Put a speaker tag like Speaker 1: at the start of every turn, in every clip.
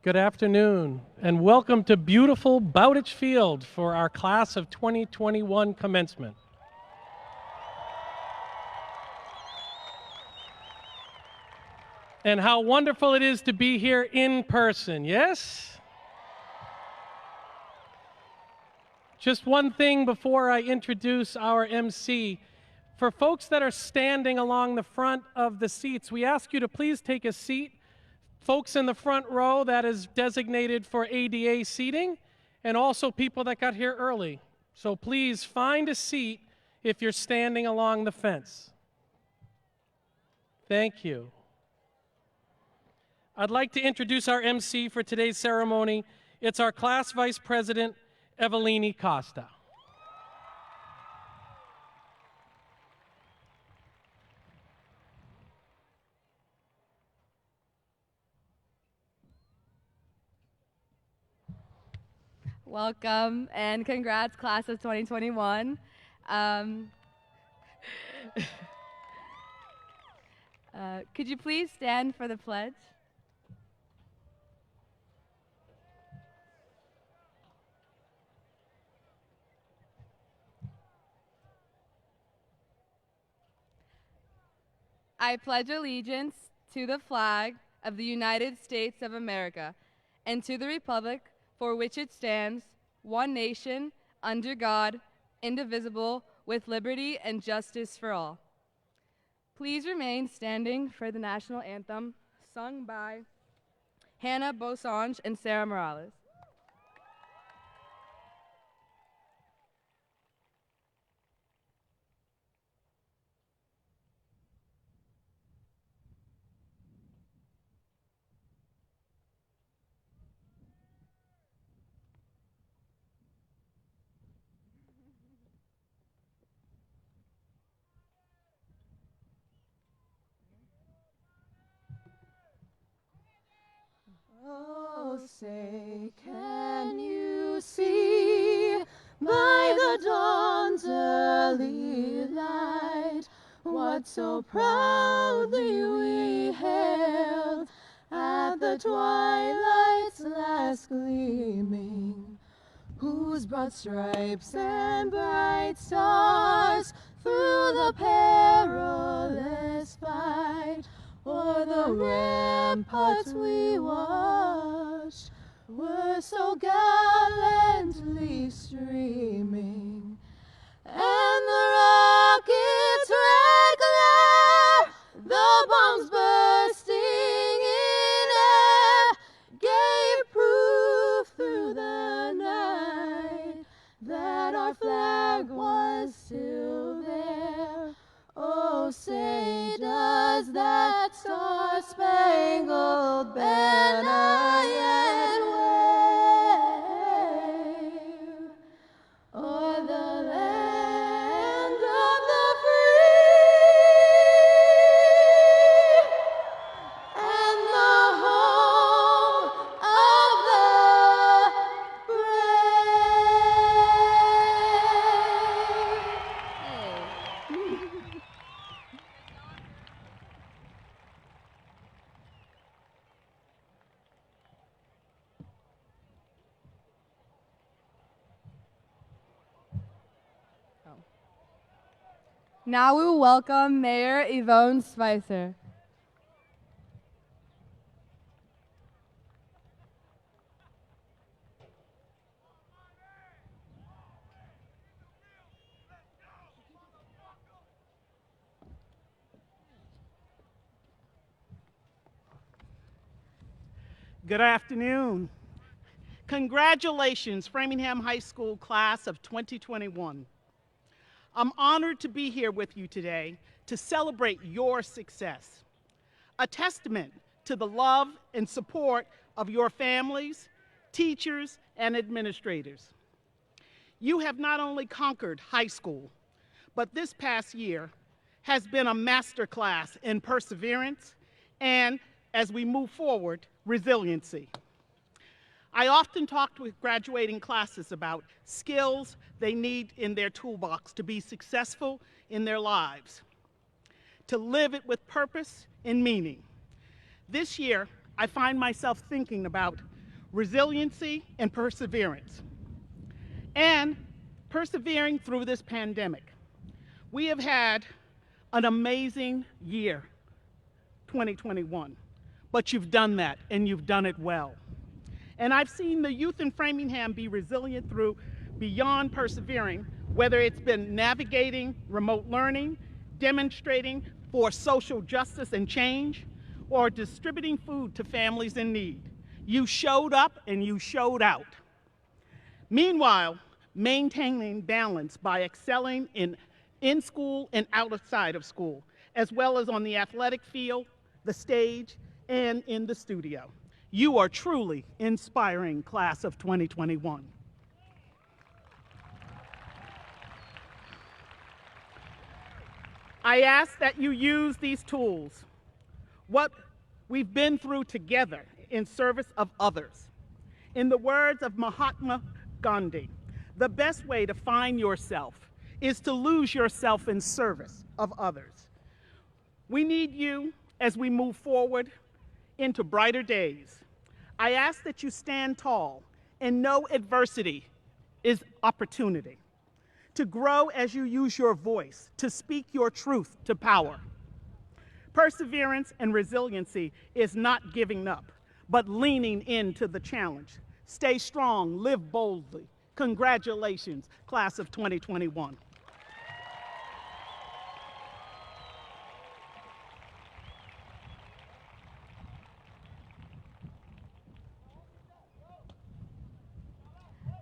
Speaker 1: Good afternoon, and welcome to beautiful Bowditch Field for our class of 2021 commencement. And how wonderful it is to be here in person, yes? Just one thing before I introduce our MC. For folks that are standing along the front of the seats, we ask you to please take a seat. Folks in the front row, that is designated for ADA seating, and also people that got here early. So please find a seat if you're standing along the fence. Thank you. I'd like to introduce our MC for today's ceremony. It's our class vice president, Evelini Costa.
Speaker 2: Welcome and congrats, class of 2021. Could you please stand for the pledge? I pledge allegiance to the flag of the United States of America and to the republic for which it stands, one nation, under God, indivisible, with liberty and justice for all. Please remain standing for the national anthem, sung by Hannah Bosange and Sarah Morales.
Speaker 3: Oh, say, can you see by the dawn's early light what so proudly we hailed at the twilight's last gleaming, whose broad stripes and bright stars through the perilous fight o'er the ramparts we watched were so gallantly streaming, and the rocket's red glare, the bombs bursting in air, gave proof through the night that our flag was still there. Oh, say, does that star-spangled banner yet wave o'er the land of the free and the home of the brave?
Speaker 2: Now we will welcome Mayor Yvonne Spicer.
Speaker 4: Good afternoon. Congratulations, Framingham High School class of 2021. I'm honored to be here with you today to celebrate your success, a testament to the love and support of your families, teachers, and administrators. You have not only conquered high school, but this past year has been a masterclass in perseverance and, as we move forward, resiliency. I often talk with graduating classes about skills they need in their toolbox to be successful in their lives, to live it with purpose and meaning. This year, I find myself thinking about resiliency and perseverance, and persevering through this pandemic. We have had an amazing year, 2021, but you've done that, and you've done it well. And I've seen the youth in Framingham be resilient through beyond persevering, whether it's been navigating remote learning, demonstrating for social justice and change, or distributing food to families in need. You showed up and you showed out. Meanwhile, maintaining balance by excelling in school and outside of school, as well as on the athletic field, the stage, and in the studio. You are truly inspiring, class of 2021. I ask that you use these tools, what we've been through together, in service of others. In the words of Mahatma Gandhi, the best way to find yourself is to lose yourself in service of others. We need you as we move forward into brighter days. I ask that you stand tall and know adversity is opportunity, to grow as you use your voice, to speak your truth to power. Perseverance and resiliency is not giving up, but leaning into the challenge. Stay strong, live boldly. Congratulations, class of 2021.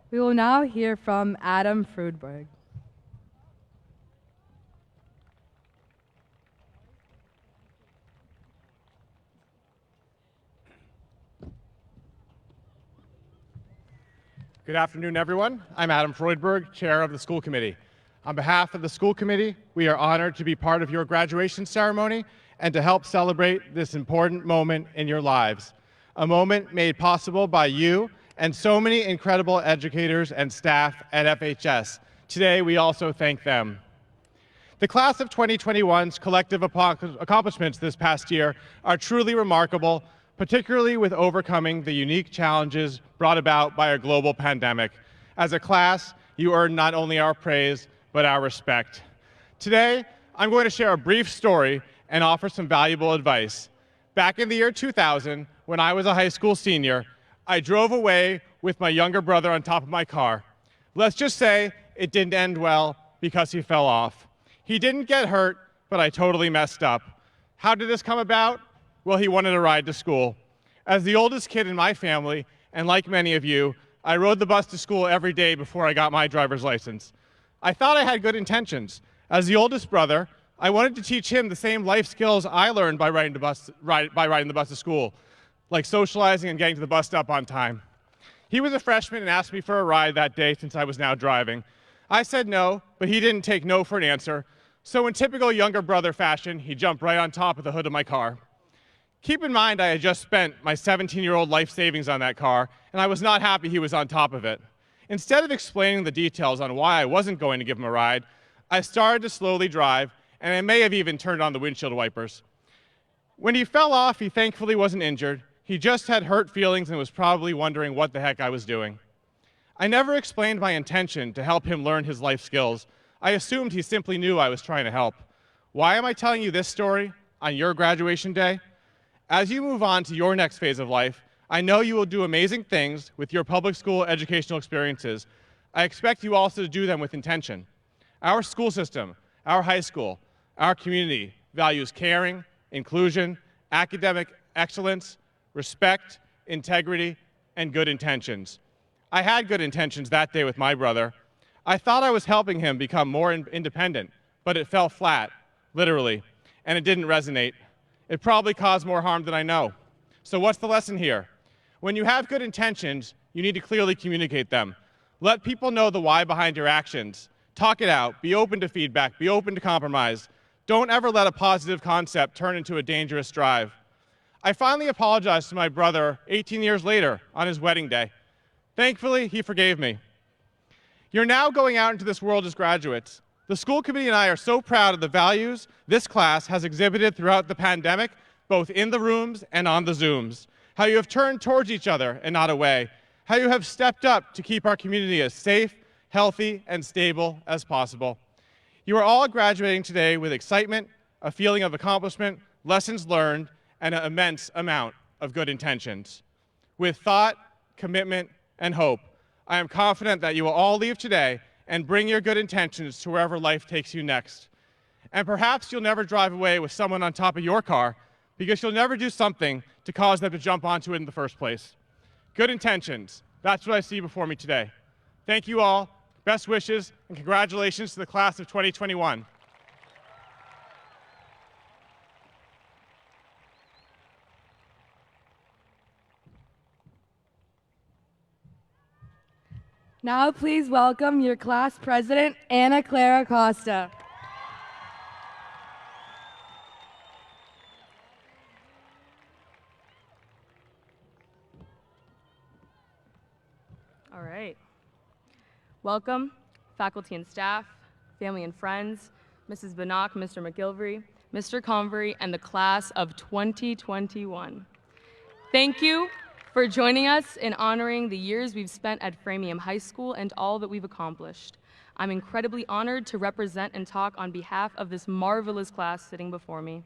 Speaker 2: We will now hear from Adam Frudberg.
Speaker 5: Good afternoon, everyone. I'm Adam Freudberg, Chair of the School Committee. On behalf of the School Committee, we are honored to be part of your graduation ceremony and to help celebrate this important moment in your lives, a moment made possible by you and so many incredible educators and staff at FHS. Today, we also thank them. The class of 2021's collective accomplishments this past year are truly remarkable, particularly with overcoming the unique challenges brought about by a global pandemic. As a class, you earn not only our praise, but our respect. Today, I'm going to share a brief story and offer some valuable advice. Back in the year 2000, when I was a high school senior, I drove away with my younger brother on top of my car. Let's just say it didn't end well because he fell off. He didn't get hurt, but I totally messed up. How did this come about? Well, he wanted a ride to school. As the oldest kid in my family, and like many of you, I rode the bus to school every day before I got my driver's license. I thought I had good intentions. As the oldest brother, I wanted to teach him the same life skills I learned by riding the bus to school, like socializing and getting to the bus stop on time. He was a freshman and asked me for a ride that day since I was now driving. I said no, but he didn't take no for an answer. So in typical younger brother fashion, he jumped right on top of the hood of my car. Keep in mind, I had just spent my 17-year-old life savings on that car, and I was not happy he was on top of it. Instead of explaining the details on why I wasn't going to give him a ride, I started to slowly drive, and I may have even turned on the windshield wipers. When he fell off, he thankfully wasn't injured. He just had hurt feelings and was probably wondering what the heck I was doing. I never explained my intention to help him learn his life skills. I assumed he simply knew I was trying to help. Why am I telling you this story on your graduation day? As you move on to your next phase of life, I know you will do amazing things with your public school educational experiences. I expect you also to do them with intention. Our school system, our high school, our community values caring, inclusion, academic excellence, respect, integrity, and good intentions. I had good intentions that day with my brother. I thought I was helping him become more independent, but it fell flat, literally, and it didn't resonate. It probably caused more harm than I know. So what's the lesson here? When you have good intentions, you need to clearly communicate them. Let people know the why behind your actions. Talk it out. Be open to feedback. Be open to compromise. Don't ever let a positive concept turn into a dangerous drive. I finally apologized to my brother 18 years later on his wedding day. Thankfully, he forgave me. You're now going out into this world as graduates. The school committee and I are so proud of the values this class has exhibited throughout the pandemic, both in the rooms and on the Zooms. how you have turned towards each other and not away, how you have stepped up to keep our community as safe, healthy, and stable as possible. You are all graduating today with excitement, a feeling of accomplishment, lessons learned, and an immense amount of good intentions. With thought, commitment, and hope, I am confident that you will all leave today and bring your good intentions to wherever life takes you next. And perhaps you'll never drive away with someone on top of your car because you'll never do something to cause them to jump onto it in the first place. Good intentions, that's what I see before me today. Thank you all, best wishes, and congratulations to the class of 2021.
Speaker 2: Now please welcome your class president, Anna Clara Costa. All right. Welcome, faculty and staff, family and friends, Mrs. Bannock, Mr. McGilvery, Mr. Convery, and the class of 2021. Thank you for joining us in honoring the years we've spent at Framingham High School and all that we've accomplished. I'm incredibly honored to represent and talk on behalf of this marvelous class sitting before me.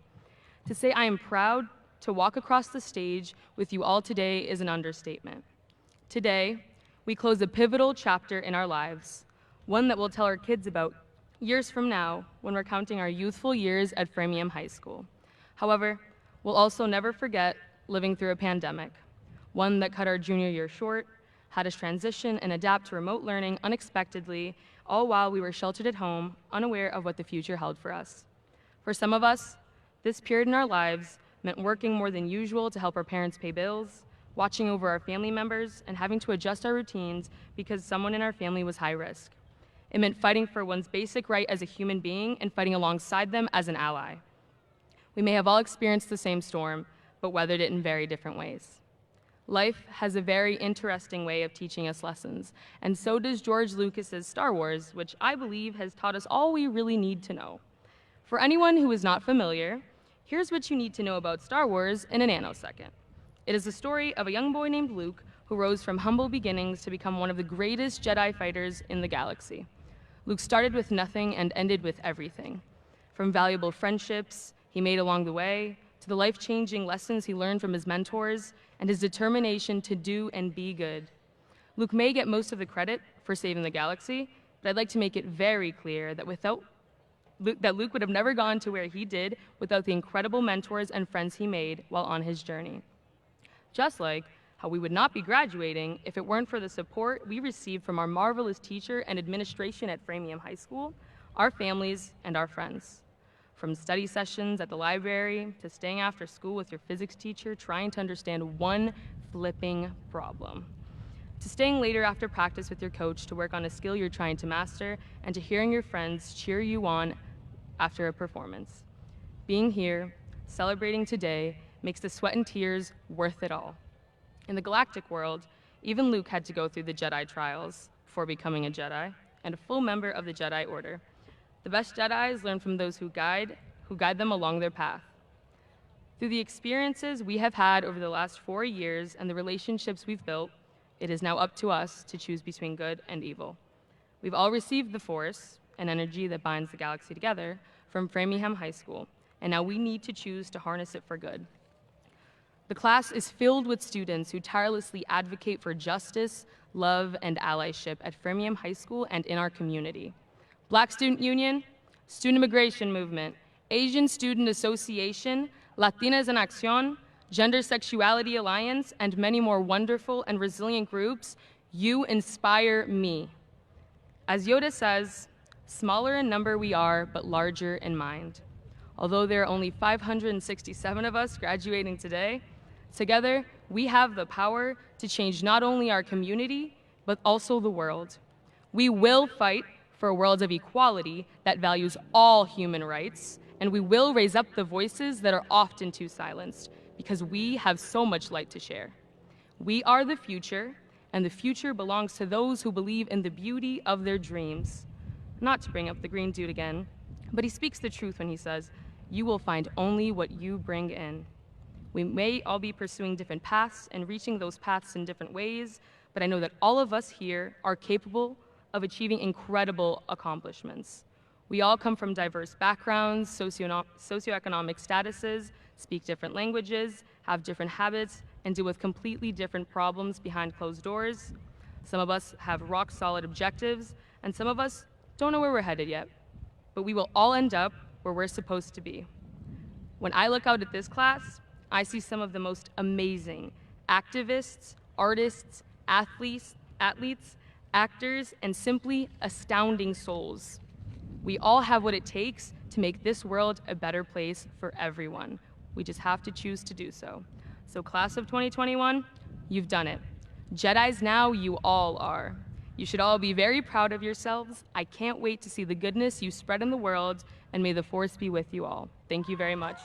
Speaker 2: To say I am proud to walk across the stage with you all today is an understatement. Today, we close a pivotal chapter in our lives, one that we'll tell our kids about years from now when we're counting our youthful years at Framingham High School. However, we'll also never forget living through a pandemic, one that cut our junior year short, had us transition and adapt to remote learning unexpectedly, all while we were sheltered at home, unaware of what the future held for us. For some of us, this period in our lives meant working more than usual to help our parents pay bills, watching over our family members, and having to adjust our routines because someone in our family was high risk. It meant fighting for one's basic right as a human being and fighting alongside them as an ally. We may have all experienced the same storm, but weathered it in very different ways. Life has a very interesting way of teaching us lessons, and so does George Lucas's Star Wars, which I believe has taught us all we really need to know. For anyone who is not familiar, here's what you need to know about Star Wars in a nanosecond. It is the story of a young boy named Luke who rose from humble beginnings to become one of the greatest Jedi fighters in the galaxy. Luke started with nothing and ended with everything. From valuable friendships he made along the way, to the life-changing lessons he learned from his mentors, and his determination to do and be good. Luke may get most of the credit for saving the galaxy, but I'd like to make it very clear that Luke would have never gone to where he did without the incredible mentors and friends he made while on his journey. Just like how we would not be graduating if it weren't for the support we received from our marvelous teacher and administration at Framingham High School, our families, and our friends. From study sessions at the library to staying after school with your physics teacher trying to understand one flipping problem, to staying later after practice with your coach to work on a skill you're trying to master, and to hearing your friends cheer you on after a performance. Being here, celebrating today, makes the sweat and tears worth it all. In the galactic world, even Luke had to go through the Jedi trials before becoming a Jedi and a full member of the Jedi Order. The best Jedis learn from those who guide them along their path. Through the experiences we have had over the last 4 years and the relationships we've built, it is now up to us to choose between good and evil. We've all received the Force, an energy that binds the galaxy together, from Framingham High School, and now we need to choose to harness it for good. The class is filled with students who tirelessly advocate for justice, love, and allyship at Framingham High School and in our community. Black Student Union, Student Immigration Movement, Asian Student Association, Latinas en Acción, Gender Sexuality Alliance, and many more wonderful and resilient groups, you inspire me. As Yoda says, smaller in number we are, but larger in mind. Although there are only 567 of us graduating today, together we have the power to change not only our community, but also the world. We will fight for a world of equality that values all human rights, and we will raise up the voices that are often too silenced, because we have so much light to share. We are the future, and the future belongs to those who believe in the beauty of their dreams. Not to bring up the green dude again, but he speaks the truth when he says, "You will find only what you bring in."
Speaker 6: We may all be pursuing different paths and reaching those paths in different ways, but I know that all of us here are capable of achieving incredible accomplishments. We all come from diverse backgrounds, socioeconomic statuses, speak different languages, have different habits, and deal with completely different problems behind closed doors. Some of us have rock-solid objectives, and some of us don't know where we're headed yet. But we will all end up where we're supposed to be. When I look out at this class, I see some of the most amazing activists, artists, athletes, actors, and simply astounding souls. We all have what it takes to make this world a better place for everyone. We just have to choose to do so. So class of 2021, you've done it. Jedis now, you all are. You should all be very proud of yourselves. I can't wait to see the goodness you spread in the world, and may the force be with you all. Thank you very much.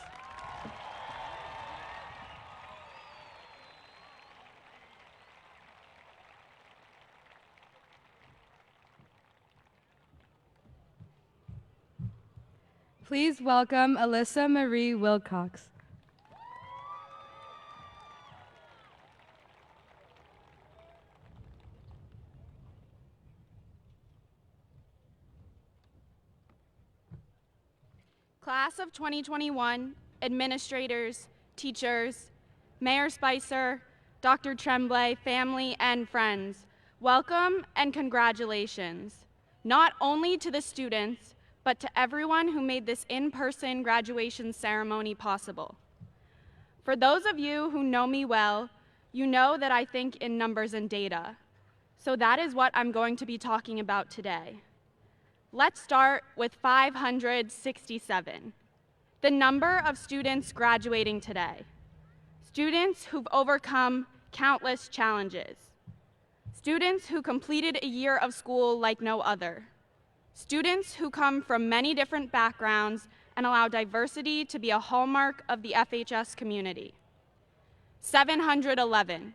Speaker 2: Please welcome Alyssa Marie Wilcox.
Speaker 7: Class of 2021, administrators, teachers, Mayor Spicer, Dr. Tremblay, family, and friends, welcome and congratulations, not only to the students, but to everyone who made this in-person graduation ceremony possible. For those of you who know me well, you know that I think in numbers and data. So that is what I'm going to be talking about today. Let's start with 567, the number of students graduating today. Students who've overcome countless challenges. Students who completed a year of school like no other. Students who come from many different backgrounds and allow diversity to be a hallmark of the FHS community. 711,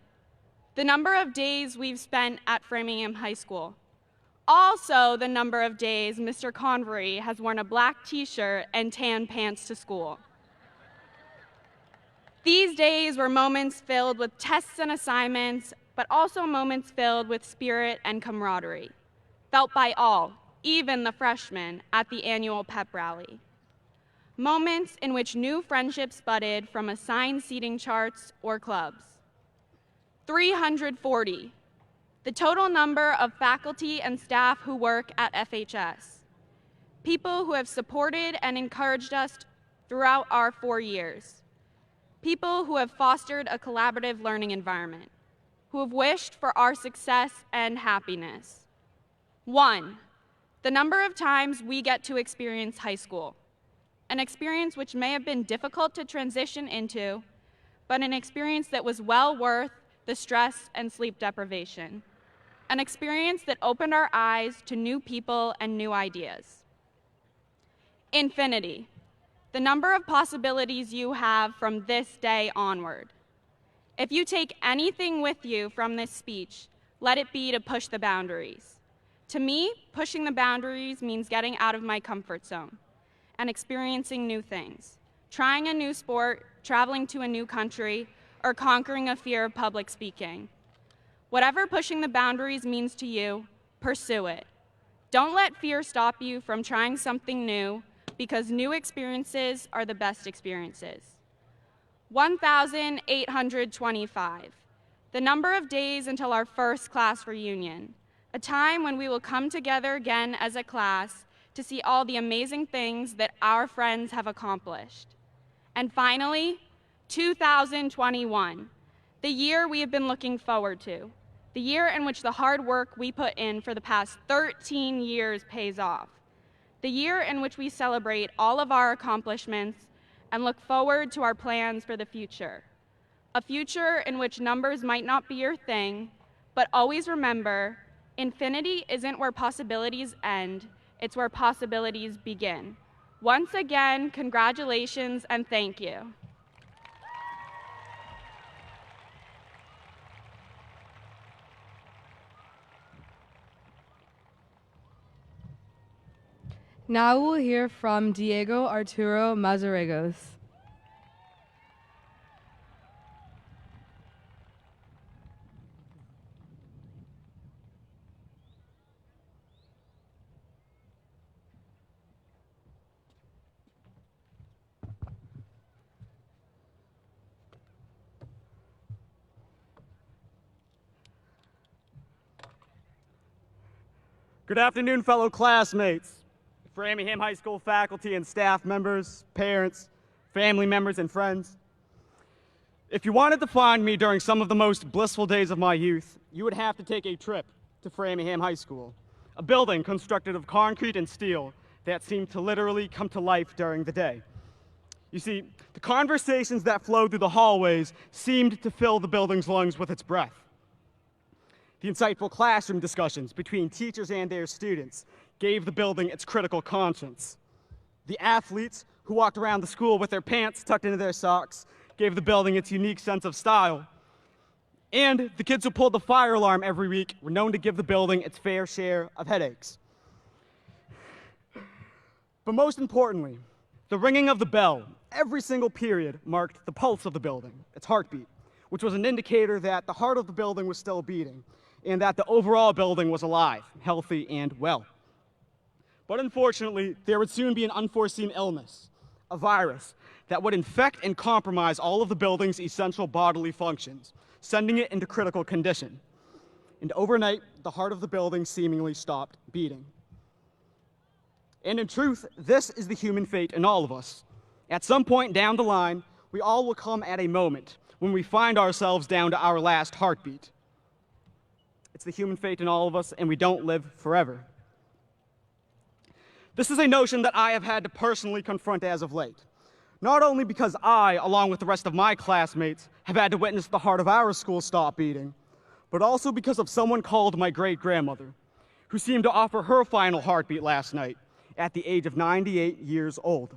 Speaker 7: the number of days we've spent at Framingham High School. Also the number of days Mr. Convery has worn a black t-shirt and tan pants to school. These days were moments filled with tests and assignments, but also moments filled with spirit and camaraderie, felt by all, even the freshmen at the annual pep rally. Moments in which new friendships budded from assigned seating charts or clubs. 340, the total number of faculty and staff who work at FHS. People who have supported and encouraged us throughout our 4 years. People who have fostered a collaborative learning environment, who have wished for our success and happiness. 1, the number of times we get to experience high school, an experience which may have been difficult to transition into, but an experience that was well worth the stress and sleep deprivation, an experience that opened our eyes to new people and new ideas. Infinity, the number of possibilities you have from this day onward. If you take anything with you from this speech, let it be to push the boundaries. To me, pushing the boundaries means getting out of my comfort zone and experiencing new things, trying a new sport, traveling to a new country, or conquering a fear of public speaking. Whatever pushing the boundaries means to you, pursue it. Don't let fear stop you from trying something new, because new experiences are the best experiences. 1,825, the number of days until our first class reunion, a time when we will come together again as a class to see all the amazing things that our friends have accomplished. And finally, 2021, the year we have been looking forward to, the year in which the hard work we put in for the past 13 years pays off, the year in which we celebrate all of our accomplishments and look forward to our plans for the future, a future in which numbers might not be your thing, but always remember, infinity isn't where possibilities end, it's where possibilities begin. Once again, congratulations and thank you.
Speaker 2: Now we'll hear from Diego Arturo Mazarregos.
Speaker 8: Good afternoon, fellow classmates, Framingham High School faculty and staff members, parents, family members, and friends. If you wanted to find me during some of the most blissful days of my youth, you would have to take a trip to Framingham High School, a building constructed of concrete and steel that seemed to literally come to life during the day. You see, the conversations that flowed through the hallways seemed to fill the building's lungs with its breath. The insightful classroom discussions between teachers and their students gave the building its critical conscience. The athletes who walked around the school with their pants tucked into their socks gave the building its unique sense of style. And the kids who pulled the fire alarm every week were known to give the building its fair share of headaches. But most importantly, the ringing of the bell every single period marked the pulse of the building, its heartbeat, which was an indicator that the heart of the building was still beating and that the overall building was alive, healthy, and well. But unfortunately, there would soon be an unforeseen illness, a virus, that would infect and compromise all of the building's essential bodily functions, sending it into critical condition. And overnight, the heart of the building seemingly stopped beating. And in truth, this is the human fate in all of us. At some point down the line, we all will come at a moment when we find ourselves down to our last heartbeat. It's the human fate in all of us, and we don't live forever. This is a notion that I have had to personally confront as of late. Not only because I, along with the rest of my classmates, have had to witness the heart of our school stop beating, but also because of someone called my great-grandmother, who seemed to offer her final heartbeat last night at the age of 98 years old.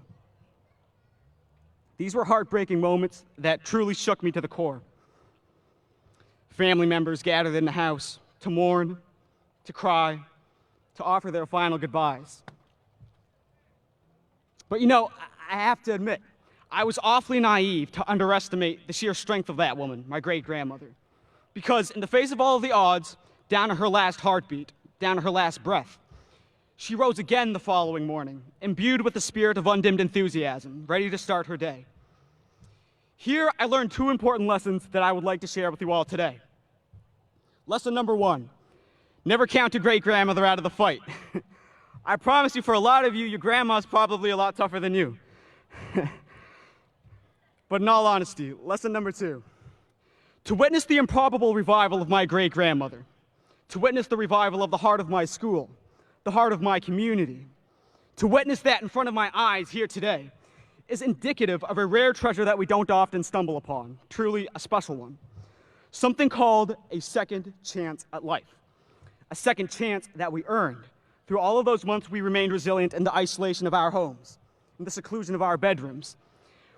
Speaker 8: These were heartbreaking moments that truly shook me to the core. Family members gathered in the house to mourn, to cry, to offer their final goodbyes. But you know, I have to admit, I was awfully naive to underestimate the sheer strength of that woman, my great-grandmother. Because in the face of all of the odds, down to her last heartbeat, down to her last breath, she rose again the following morning, imbued with the spirit of undimmed enthusiasm, ready to start her day. Here, I learned two important lessons that I would like to share with you all today. Lesson number one, never count your great-grandmother out of the fight. I promise you, for a lot of you, your grandma's probably a lot tougher than you. But in all honesty, lesson number two, to witness the improbable revival of my great-grandmother, to witness the revival of the heart of my school, the heart of my community, to witness that in front of my eyes here today is indicative of a rare treasure that we don't often stumble upon, truly a special one. Something called a second chance at life. A second chance that we earned through all of those months we remained resilient in the isolation of our homes, in the seclusion of our bedrooms,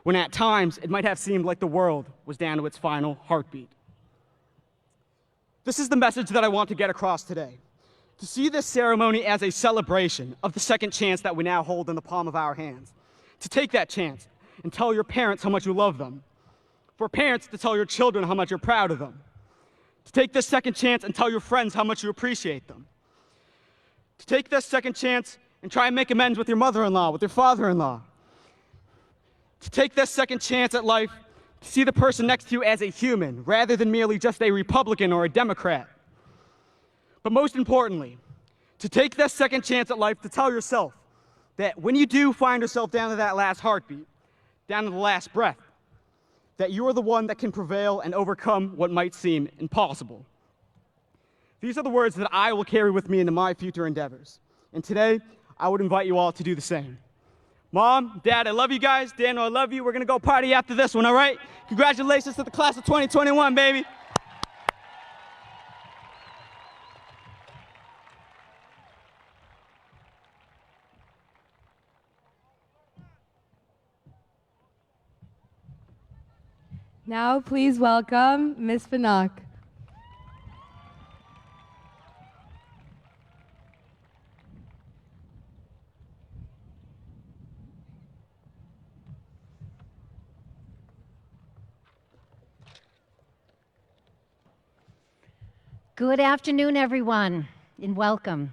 Speaker 8: when at times it might have seemed like the world was down to its final heartbeat. This is the message that I want to get across today. To see this ceremony as a celebration of the second chance that we now hold in the palm of our hands. To take that chance and tell your parents how much you love them. For parents to tell your children how much you're proud of them. To take this second chance and tell your friends how much you appreciate them. To take this second chance and try and make amends with your mother-in-law, with your father-in-law. To take this second chance at life to see the person next to you as a human, rather than merely just a Republican or a Democrat. But most importantly, to take this second chance at life to tell yourself that when you do find yourself down to that last heartbeat, down to the last breath, that you are the one that can prevail and overcome what might seem impossible. These are the words that I will carry with me into my future endeavors. And today, I would invite you all to do the same. Mom, Dad, I love you guys. Daniel, I love you. We're going to go party after this one, all right? Congratulations to the class of 2021, baby.
Speaker 2: Now please welcome Ms. Fanak.
Speaker 9: Good afternoon, everyone, and welcome.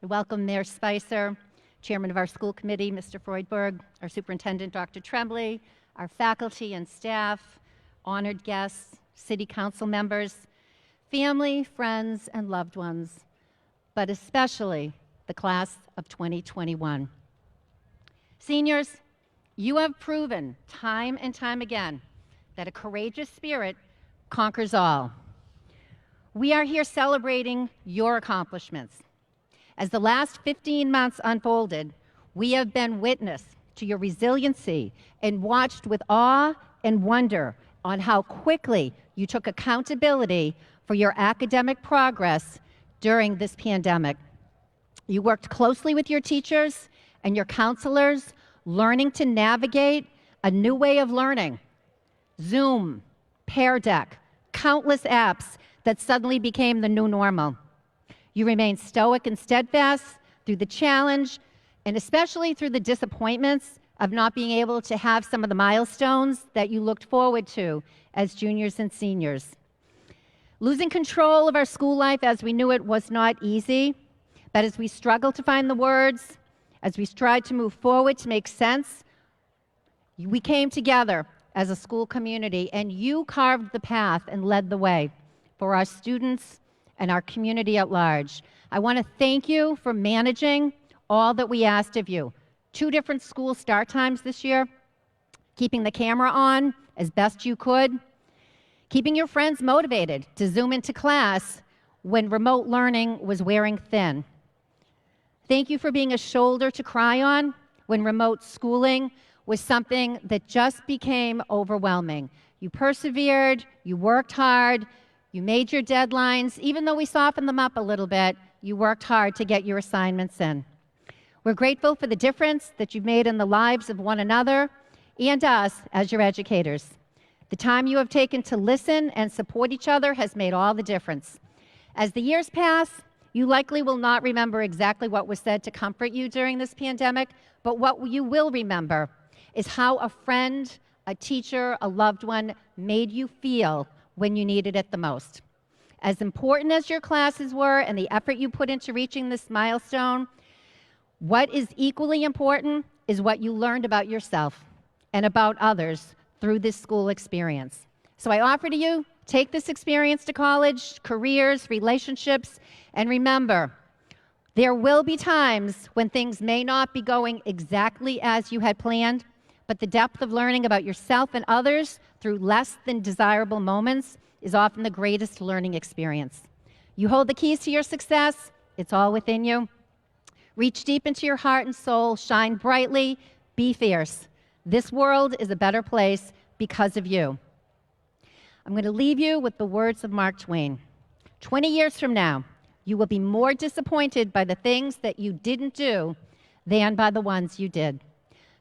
Speaker 9: I welcome Mayor Spicer, Chairman of our school committee, Mr. Freudberg, our Superintendent, Dr. Tremblay, our faculty and staff, honored guests, city council members, family, friends, and loved ones. but especially the class of 2021. Seniors, you have proven time and time again that a courageous spirit conquers all. We are here celebrating your accomplishments. As the last 15 months unfolded, we have been witness to your resiliency and watched with awe and wonder on how quickly you took accountability for your academic progress during this pandemic. You worked closely with your teachers and your counselors, learning to navigate a new way of learning. Zoom, Pear Deck, countless apps that suddenly became the new normal. You remained stoic and steadfast through the challenge, and especially through the disappointments of not being able to have some of the milestones that you looked forward to as juniors and seniors. Losing control of our school life as we knew it was not easy, but as we struggled to find the words, as we tried to move forward to make sense, we came together as a school community, and you carved the path and led the way for our students and our community at large. I want to thank you for managing all that we asked of you. 2 different school start times this year, keeping the camera on as best you could, keeping your friends motivated to Zoom into class when remote learning was wearing thin. Thank you for being a shoulder to cry on when remote schooling was something that just became overwhelming. You persevered, you worked hard, you made your deadlines. Even though we softened them up a little bit, you worked hard to get your assignments in. We're grateful for the difference that you've made in the lives of one another and us as your educators. The time you have taken to listen and support each other has made all the difference. As the years pass, you likely will not remember exactly what was said to comfort you during this pandemic, but what you will remember is how a friend, a teacher, a loved one made you feel when you needed it the most. As important as your classes were and the effort you put into reaching this milestone, what is equally important is what you learned about yourself and about others through this school experience. So I offer to you, take this experience to college, careers, relationships, and remember, there will be times when things may not be going exactly as you had planned, but the depth of learning about yourself and others through less than desirable moments is often the greatest learning experience. You hold the keys to your success. It's all within you. Reach deep into your heart and soul. Shine brightly. Be fierce. This world is a better place because of you. I'm going to leave you with the words of Mark Twain. 20 years from now, you will be more disappointed by the things that you didn't do than by the ones you did.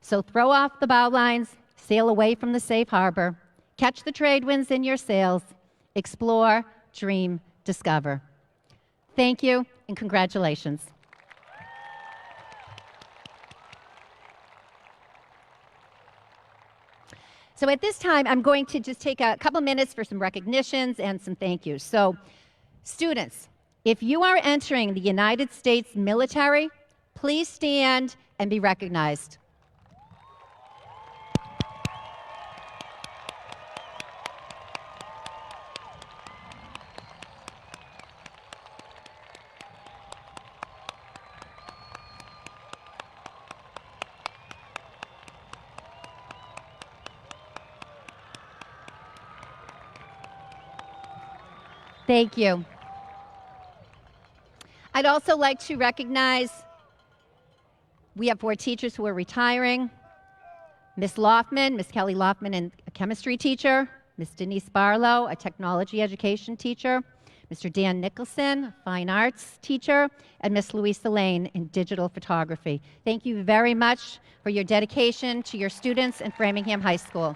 Speaker 9: So throw off the bow lines, sail away from the safe harbor, catch the trade winds in your sails, explore, dream, discover. Thank you, and congratulations. So at this time, I'm going to just take a couple minutes for some recognitions and some thank yous. So students, if you are entering the United States military, please stand and be recognized. Thank you. I'd also like to recognize, we have 4 teachers who are retiring. Miss Loftman, Miss Kelly Loftman, a chemistry teacher. Miss Denise Barlow, a technology education teacher. Mr. Dan Nicholson, a fine arts teacher. And Miss Louisa Lane in digital photography. Thank you very much for your dedication to your students in Framingham High School.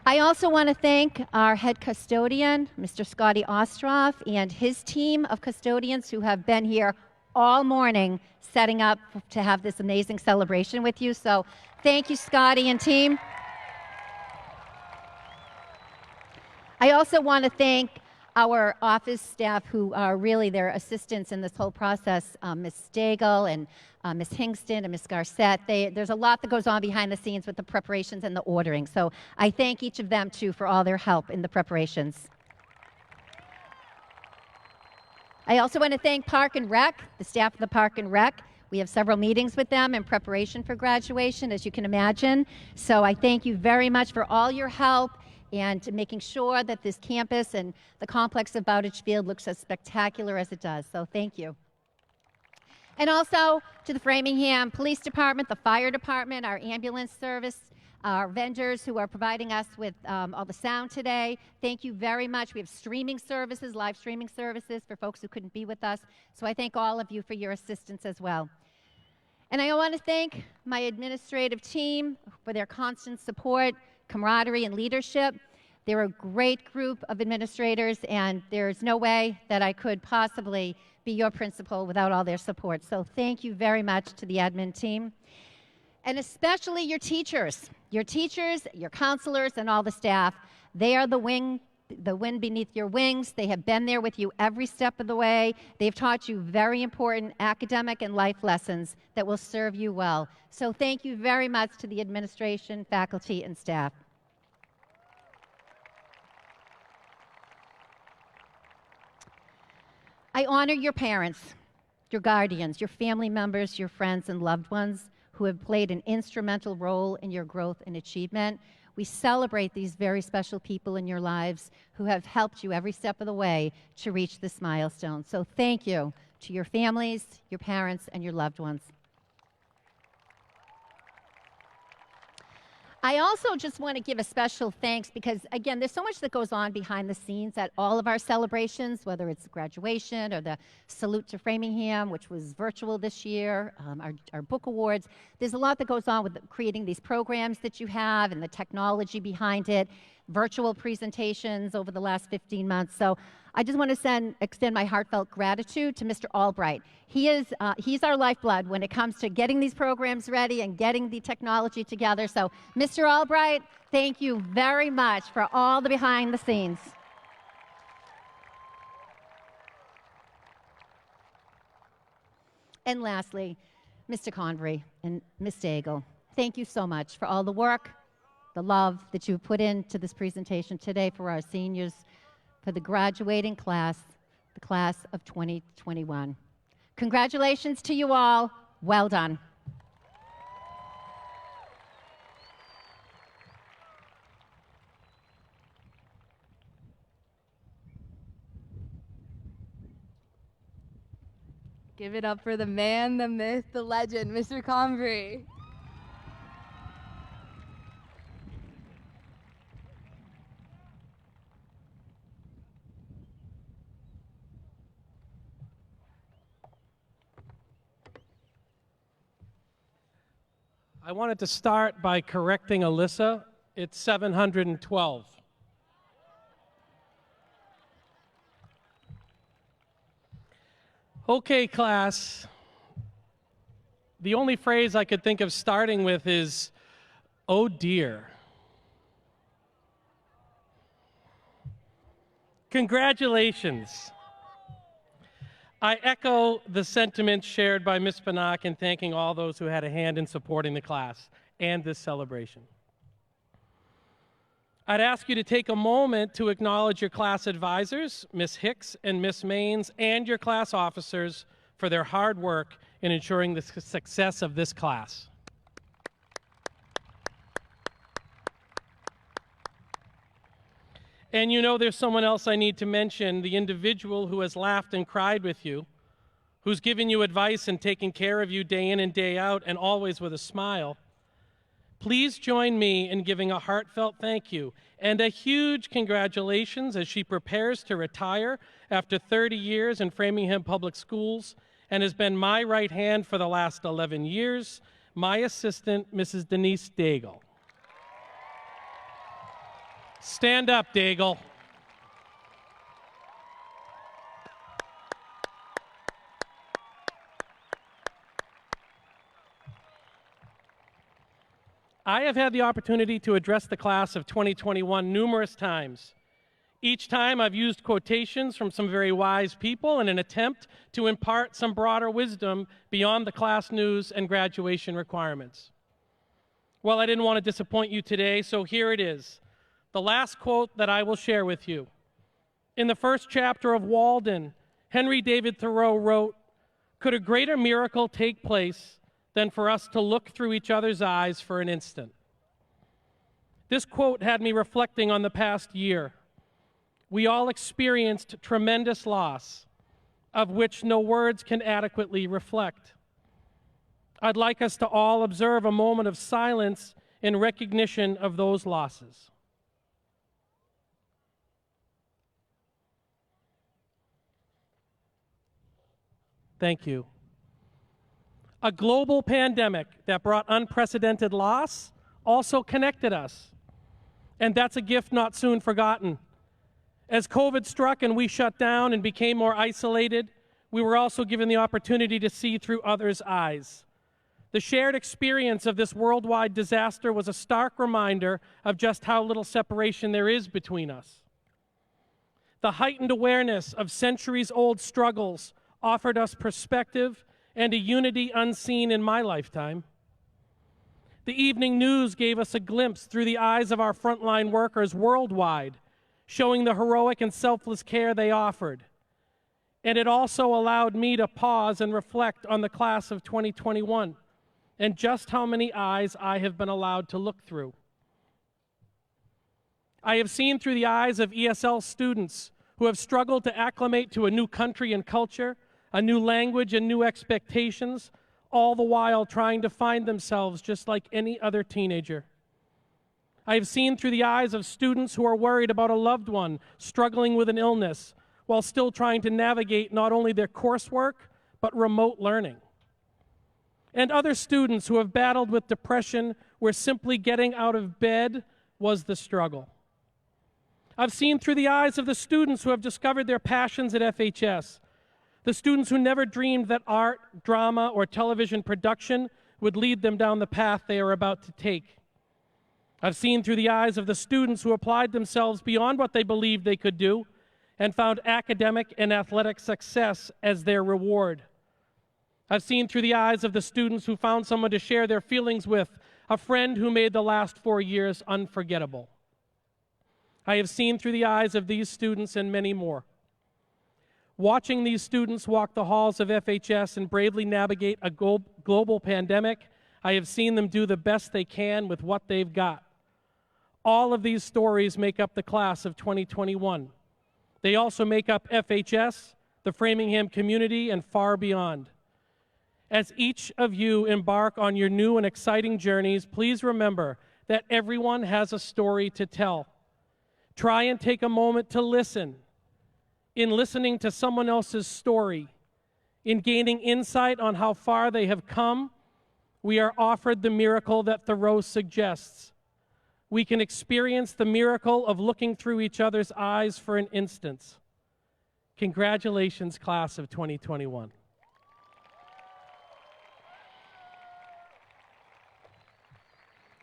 Speaker 9: I also want to thank our head custodian, Mr. Scotty Ostroff, and his team of custodians who have been here all morning setting up to have this amazing celebration with you. So thank you, Scotty and team. I also want to thank our office staff who are really their assistants in this whole process, Ms. Stagel and Ms. Hingston and Ms. Garcette. There's a lot that goes on behind the scenes with the preparations and the ordering. So I thank each of them, too, for all their help in the preparations. I also want to thank Park and Rec, the staff of the Park and Rec. We have several meetings with them in preparation for graduation, as you can imagine. So I thank you very much for all your help and making sure that this campus and the complex of Bowditch Field looks as spectacular as it does. So thank you. And also to the Framingham Police Department, the Fire Department, our ambulance service, our vendors who are providing us with all the sound today. Thank you very much. We have streaming services, live streaming services for folks who couldn't be with us. So I thank all of you for your assistance as well. And I want to thank my administrative team for their constant support, camaraderie, and leadership. They're a great group of administrators, and there's no way that I could possibly be your principal without all their support. So thank you very much to the admin team. And especially your teachers, your counselors, and all the staff. They are the wind beneath your wings. They have been there with you every step of the way. They've taught you very important academic and life lessons that will serve you well. So thank you very much to the administration, faculty, and staff. I honor your parents, your guardians, your family members, your friends, and loved ones who have played an instrumental role in your growth and achievement. We celebrate these very special people in your lives who have helped you every step of the way to reach this milestone. So thank you to your families, your parents, and your loved ones. I also just want to give a special thanks because, again, there's so much that goes on behind the scenes at all of our celebrations, whether it's graduation or the Salute to Framingham, which was virtual this year, our book awards. There's a lot that goes on with creating these programs that you have and the technology behind it, virtual presentations over the last 15 months. So I just want to extend my heartfelt gratitude to Mr. Albright. He's our lifeblood when it comes to getting these programs ready and getting the technology together. So Mr. Albright, thank you very much for all the behind the scenes. And lastly, Mr. Convery and Ms. Daigle, thank you so much for all the work, the love that you put into this presentation today for our seniors, for the graduating class, the class of 2021. Congratulations to you all. Well done.
Speaker 2: Give it up for the man, the myth, the legend, Mr. Convery.
Speaker 1: I wanted to start by correcting Alyssa. It's 712. Okay, class. The only phrase I could think of starting with is, oh dear. Congratulations. I echo the sentiments shared by Ms. Panak in thanking all those who had a hand in supporting the class and this celebration. I'd ask you to take a moment to acknowledge your class advisors, Ms. Hicks and Ms. Maines, and your class officers for their hard work in ensuring the success of this class. And you know there's someone else I need to mention, the individual who has laughed and cried with you, who's given you advice and taken care of you day in and day out, and always with a smile. Please join me in giving a heartfelt thank you and a huge congratulations as she prepares to retire after 30 years in Framingham Public Schools and has been my right hand for the last 11 years, my assistant, Mrs. Denise Daigle. Stand up, Daigle. I have had the opportunity to address the class of 2021 numerous times. Each time I've used quotations from some very wise people in an attempt to impart some broader wisdom beyond the class news and graduation requirements. Well, I didn't want to disappoint you today, so here it is. The last quote that I will share with you. In the first chapter of Walden, Henry David Thoreau wrote, "Could a greater miracle take place than for us to look through each other's eyes for an instant?" This quote had me reflecting on the past year. We all experienced tremendous loss, of which no words can adequately reflect. I'd like us to all observe a moment of silence in recognition of those losses. Thank you. A global pandemic that brought unprecedented loss also connected us, and that's a gift not soon forgotten. As COVID struck and we shut down and became more isolated, we were also given the opportunity to see through others' eyes. The shared experience of this worldwide disaster was a stark reminder of just how little separation there is between us. The heightened awareness of centuries-old struggles offered us perspective and a unity unseen in my lifetime. The evening news gave us a glimpse through the eyes of our frontline workers worldwide, showing the heroic and selfless care they offered. And it also allowed me to pause and reflect on the class of 2021 and just how many eyes I have been allowed to look through. I have seen through the eyes of ESL students who have struggled to acclimate to a new country and culture, a new language and new expectations, all the while trying to find themselves just like any other teenager. I have seen through the eyes of students who are worried about a loved one struggling with an illness while still trying to navigate not only their coursework, but remote learning. And other students who have battled with depression where simply getting out of bed was the struggle. I've seen through the eyes of the students who have discovered their passions at FHS, the students who never dreamed that art, drama, or television production would lead them down the path they are about to take. I've seen through the eyes of the students who applied themselves beyond what they believed they could do and found academic and athletic success as their reward. I've seen through the eyes of the students who found someone to share their feelings with, a friend who made the last 4 years unforgettable. I have seen through the eyes of these students and many more. Watching these students walk the halls of FHS and bravely navigate a global pandemic, I have seen them do the best they can with what they've got. All of these stories make up the class of 2021. They also make up FHS, the Framingham community, and far beyond. As each of you embark on your new and exciting journeys, please remember that everyone has a story to tell. Try and take a moment to listen. In listening to someone else's story, in gaining insight on how far they have come, we are offered the miracle that Thoreau suggests. We can experience the miracle of looking through each other's eyes for an instant. Congratulations, class of 2021.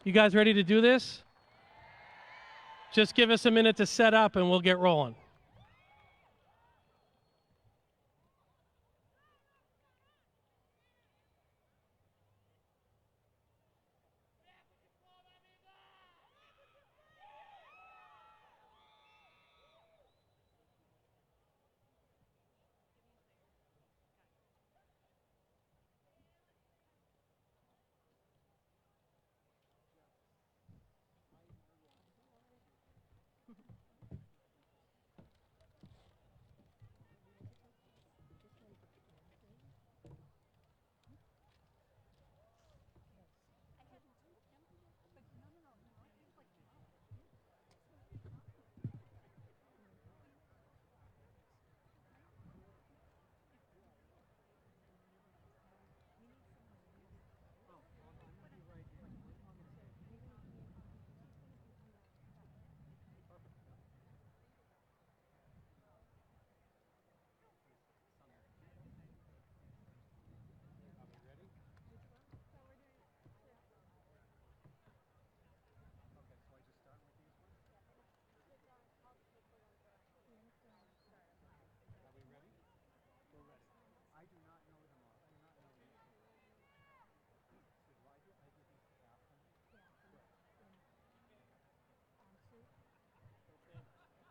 Speaker 1: You guys ready to do this? Just give us a minute to set up and we'll get rolling.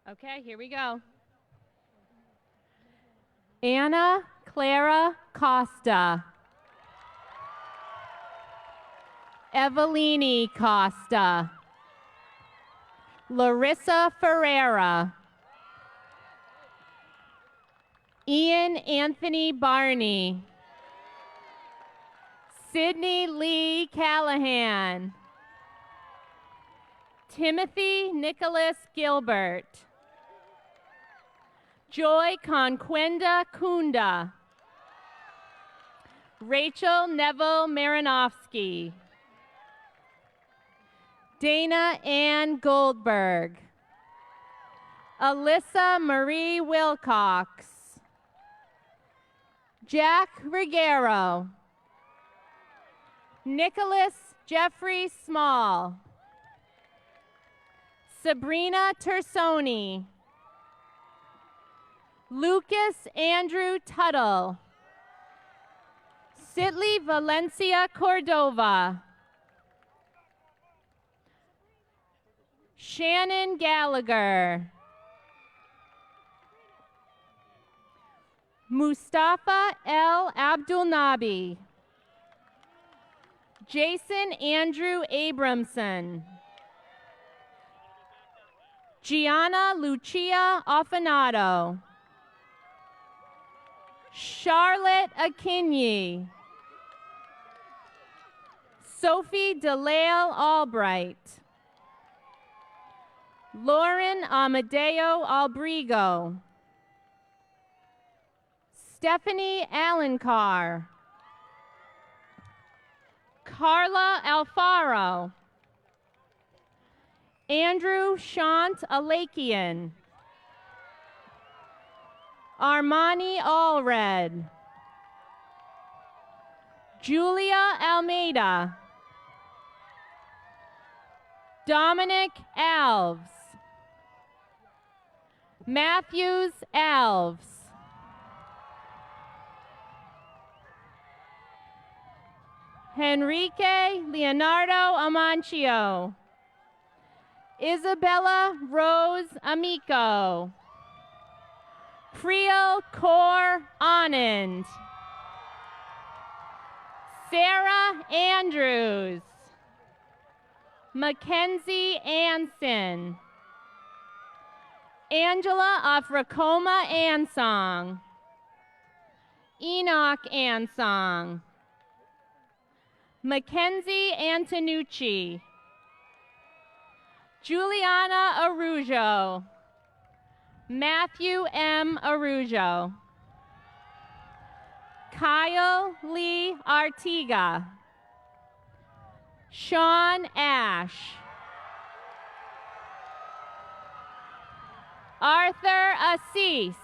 Speaker 10: Okay, here we go. Anna Clara Costa. Evelini Costa. Larissa Ferreira. Ian Anthony Barney. Sydney Lee Callahan. Timothy Nicholas Gilbert. Joy Conquenda Kunda. Rachel Neville Marinovsky. Dana Ann Goldberg. Alyssa Marie Wilcox. Jack Rigero. Nicholas Jeffrey Small. Sabrina Tersoni. Lucas Andrew Tuttle. Sitley Valencia Cordova. Shannon Gallagher. Mustafa El Abdulnabi. Jason Andrew Abramson. Gianna Lucia Offanato. Charlotte Akinyi. Sophie DeLale Albright. Lauren Amadeo Albrigo. Stephanie Alencar. Carla Alfaro. Andrew Shant Alakian. Armani Allred. Julia Almeida. Dominic Alves. Matthews Alves. Henrique Leonardo Amancio. Isabella Rose Amico. Priel Kaur Anand. Sarah Andrews. Mackenzie Anson. Angela Afrakoma Ansong. Enoch Ansong. Mackenzie Antonucci. Juliana Arujo. Matthew M. Arujo. Kyle Lee Artiga. Sean Ash. Arthur Assis.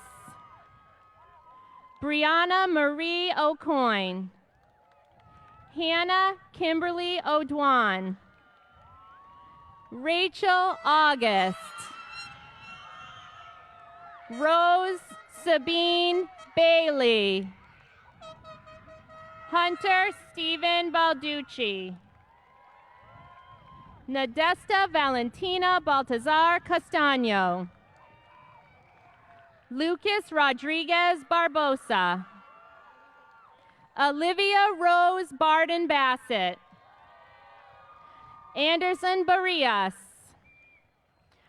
Speaker 10: Brianna Marie O'Coin. Hannah Kimberly O'Dwan. Rachel August. Rose Sabine Bailey. Hunter Stephen Balducci. Nadesta Valentina Baltazar Castaño. Lucas Rodriguez Barbosa. Olivia Rose Barden Bassett. Anderson Barrias.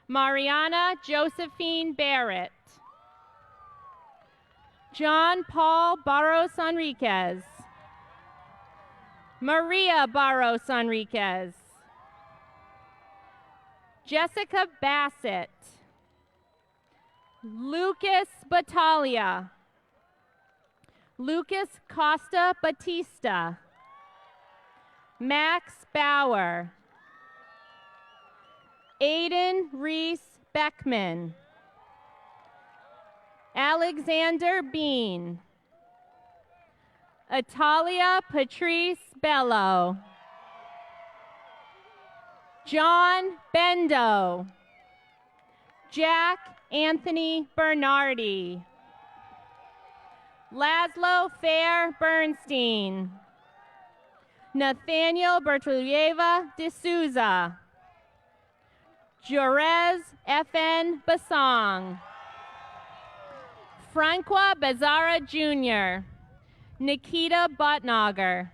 Speaker 10: Mariana Josephine Barrett. John Paul Barros Enriquez. Maria Barros Enriquez. Jessica Bassett. Lucas Battaglia. Lucas Costa Batista. Max Bauer. Aiden Reese Beckman. Alexander Bean. Atalia Patrice Bello. John Bendo. Jack Anthony Bernardi. Laszlo Fair Bernstein. Nathaniel Bertolieva de Souza. Jerez F.N. Basong. Francois Bazara Jr., Nikita Butnager,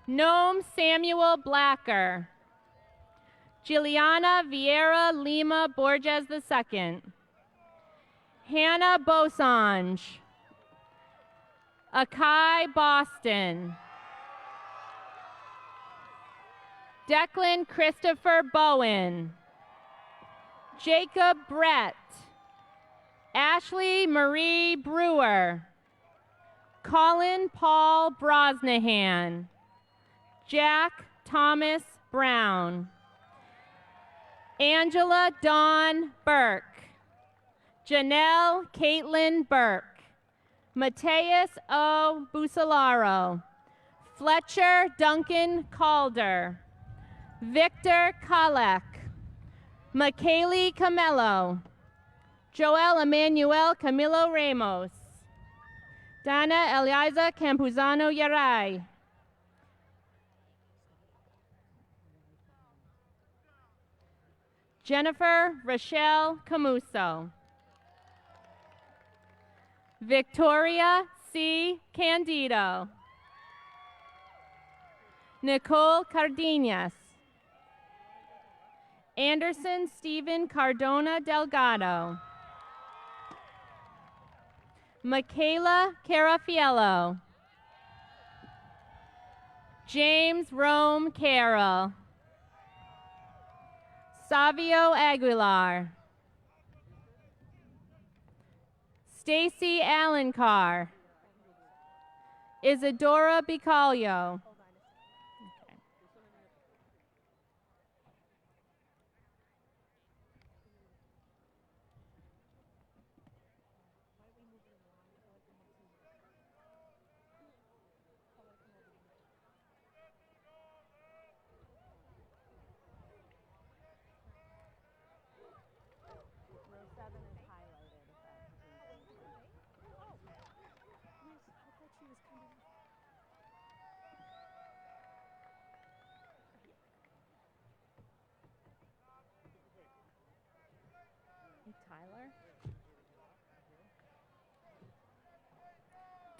Speaker 10: Noam Samuel Blacker, Juliana Vieira Lima Borges II, Hannah Bosange, Akai Boston, Declan Christopher Bowen, Jacob Brett, Ashley Marie Brewer, Colin Paul Brosnahan, Jack Thomas Brown, Angela Dawn Burke, Janelle Caitlin Burke, Mateus O. Busalaro, Fletcher Duncan Calder, Victor Kalek, Makaylee Camello, Joel Emmanuel Camilo Ramos, Dana Eliza Campuzano Yarai, Jennifer Rochelle Camuso, Victoria C. Candido, Nicole Cardenas, Anderson Stephen Cardona Delgado, Michaela Carafiello, James Rome Carroll, Savio Aguilar, Stacy Alencar, Isadora Bicalio,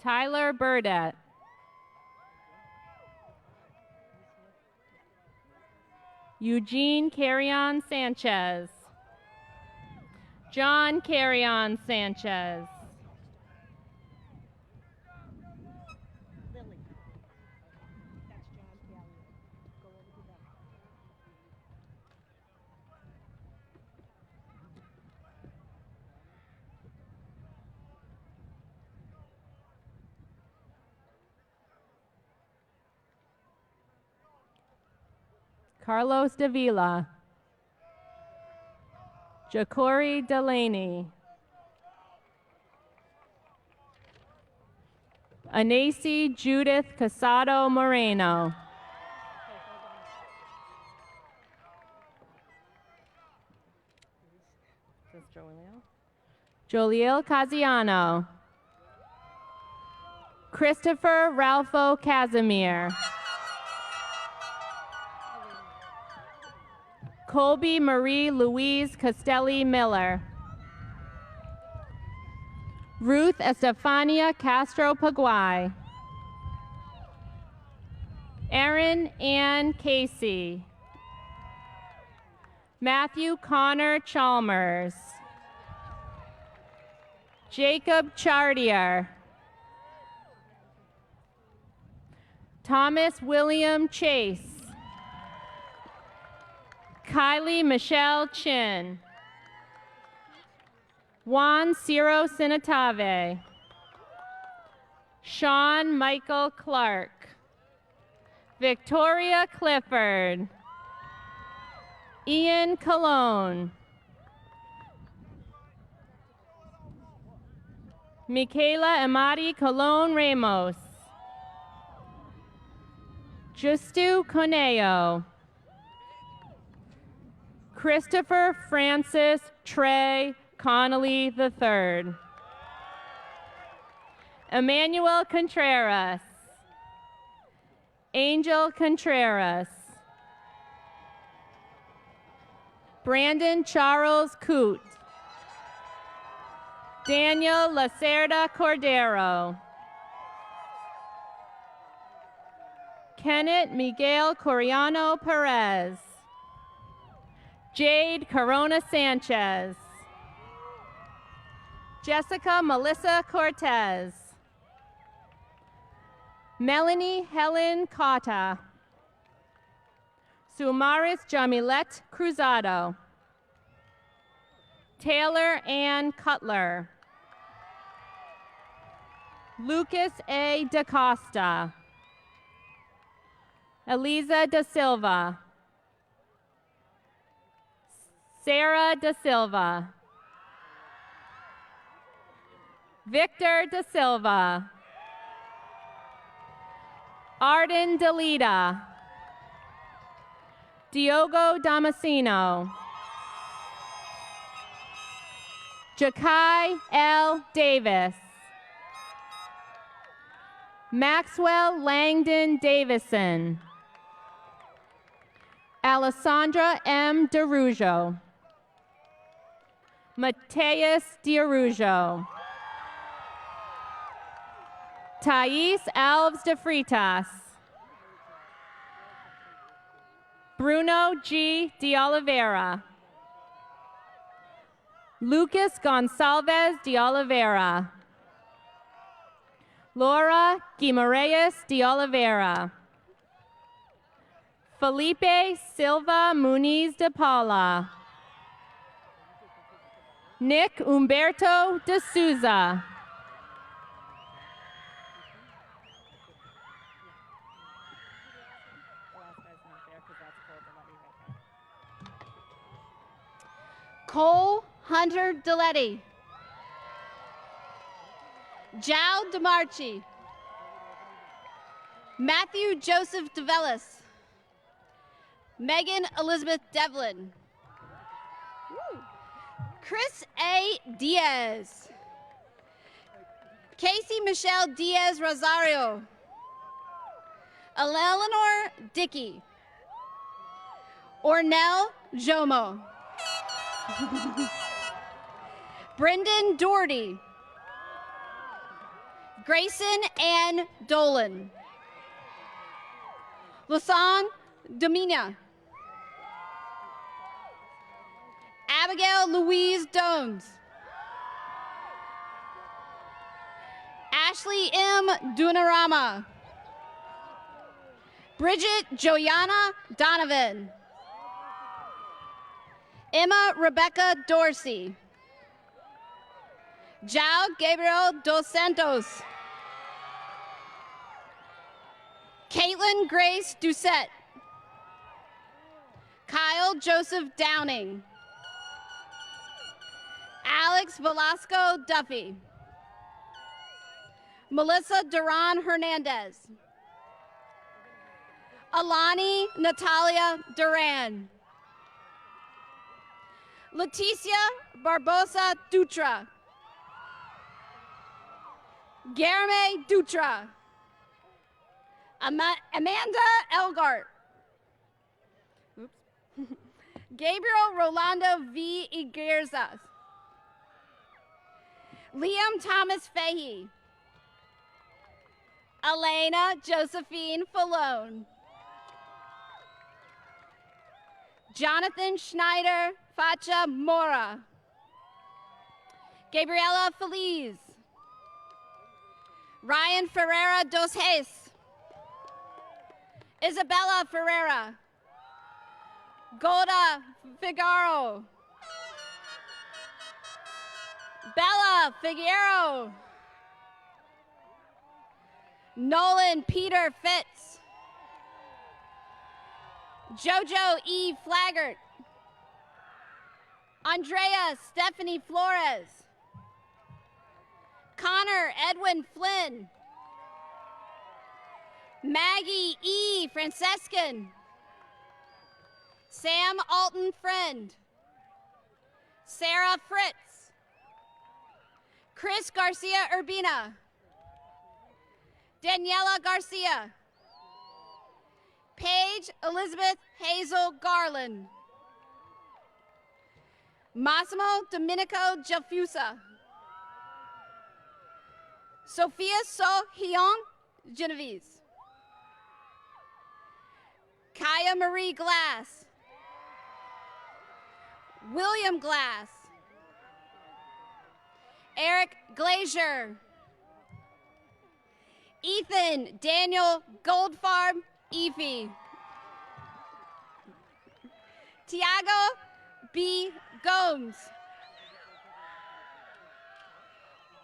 Speaker 10: Tyler Burdett, Eugene Carrion Sanchez, John Carrion Sanchez, Carlos Davila, Jacori Delaney, Anasi Judith Casado Moreno, Joliel Casiano, Christopher Ralpho Casimir, Colby Marie Louise Castelli Miller, Ruth Estefania Castro Paguay, Erin Ann Casey, Matthew Connor Chalmers, Jacob Chartier, Thomas William Chase, Kylie Michelle Chin, Juan Ciro Sinatave, Sean Michael Clark, Victoria Clifford, Ian Colon, Michaela Amati Colon Ramos, Justu Coneo, Christopher Francis Trey Connolly III, Emmanuel Contreras, Angel Contreras, Brandon Charles Coote, Daniel Lacerda Cordero. Kenneth Miguel Coriano Perez. Jade Corona Sanchez. Jessica Melissa Cortez. Melanie Helen Cotta. Sumaris Jamilet Cruzado. Taylor Ann Cutler. Lucas A. DaCosta. Eliza Da Silva. Sarah Da Silva. Victor Da Silva. Arden Delita. Diogo Damasceno. Jakai L. Davis. Maxwell Langdon Davison. Alessandra M. DeRujo. Mateus DiRujo. Thais Alves de Fritas. Bruno G. de Oliveira. Lucas Gonçalves de Oliveira. Laura Guimarães de Oliveira. Felipe Silva Muniz de Paula. Nick Humberto de Souza.
Speaker 3: Cole Hunter Deletti. Jao DeMarchi. Matthew Joseph DeVellis. Megan Elizabeth Devlin. Chris A. Diaz. Casey Michelle Diaz Rosario. Eleanor Dickey. Ornell Jomo. Brendan Doherty. Grayson Ann Dolan. Lasan Domina. Abigail Louise Dones. Ashley M. Dunarama. Bridget Joanna Donovan. Emma Rebecca Dorsey. Jao Gabriel Dos Santos. Caitlin Grace Doucette. Kyle Joseph Downing. Alex Velasco Duffy. Melissa Duran Hernandez. Alani Natalia Duran. Leticia Barbosa Dutra. Guilherme Dutra. Amanda Elgart. Oops. Gabriel Rolando V. Iguerzas. Liam Thomas Fahey. Elena Josephine Falone. Jonathan Schneider Facha Mora. Gabriela Feliz. Ryan Ferreira Dos Reis. Isabella Ferreira. Golda Figaro. Bella Figueroa. Nolan Peter Fitz. Jojo E. Flaggart. Andrea Stephanie Flores. Connor Edwin Flynn. Maggie E. Francescan. Sam Alton Friend. Sarah Fritz. Chris Garcia Urbina. Daniela Garcia. Paige Elizabeth Hazel Garland. Massimo Domenico Gelfusa. Sophia So Hyung Genovese. Kaya Marie Glass. William Glass. Eric Glazier. Ethan Daniel Goldfarb Efi. Tiago B. Gomes.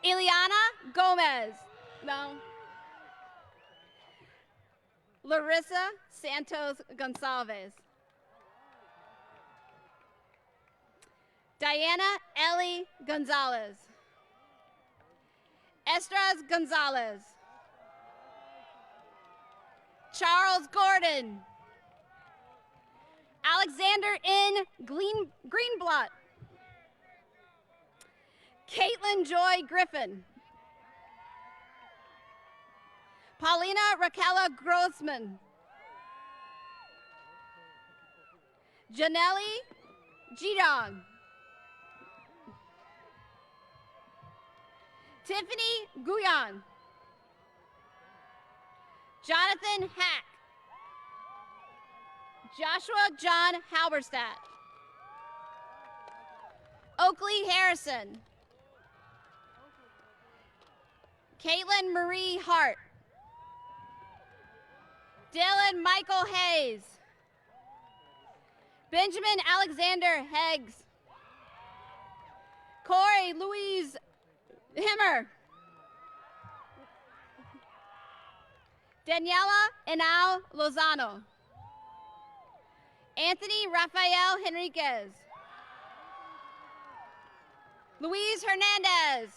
Speaker 3: Ileana Gomez. No. Larissa Santos Gonçalves. Diana Ellie Gonzalez. Estras Gonzalez. Charles Gordon. Alexander N. Greenblatt. Caitlin Joy Griffin. Paulina Raquela Grossman. Janelli Jidong. Tiffany Guyon. Jonathan Hack. Joshua John Halberstadt. Oakley Harrison. Caitlin Marie Hart. Dylan Michael Hayes. Benjamin Alexander Heggs. Corey Louise Himmer. Daniela Enau Lozano. Anthony Rafael Henriquez. Luis Hernandez.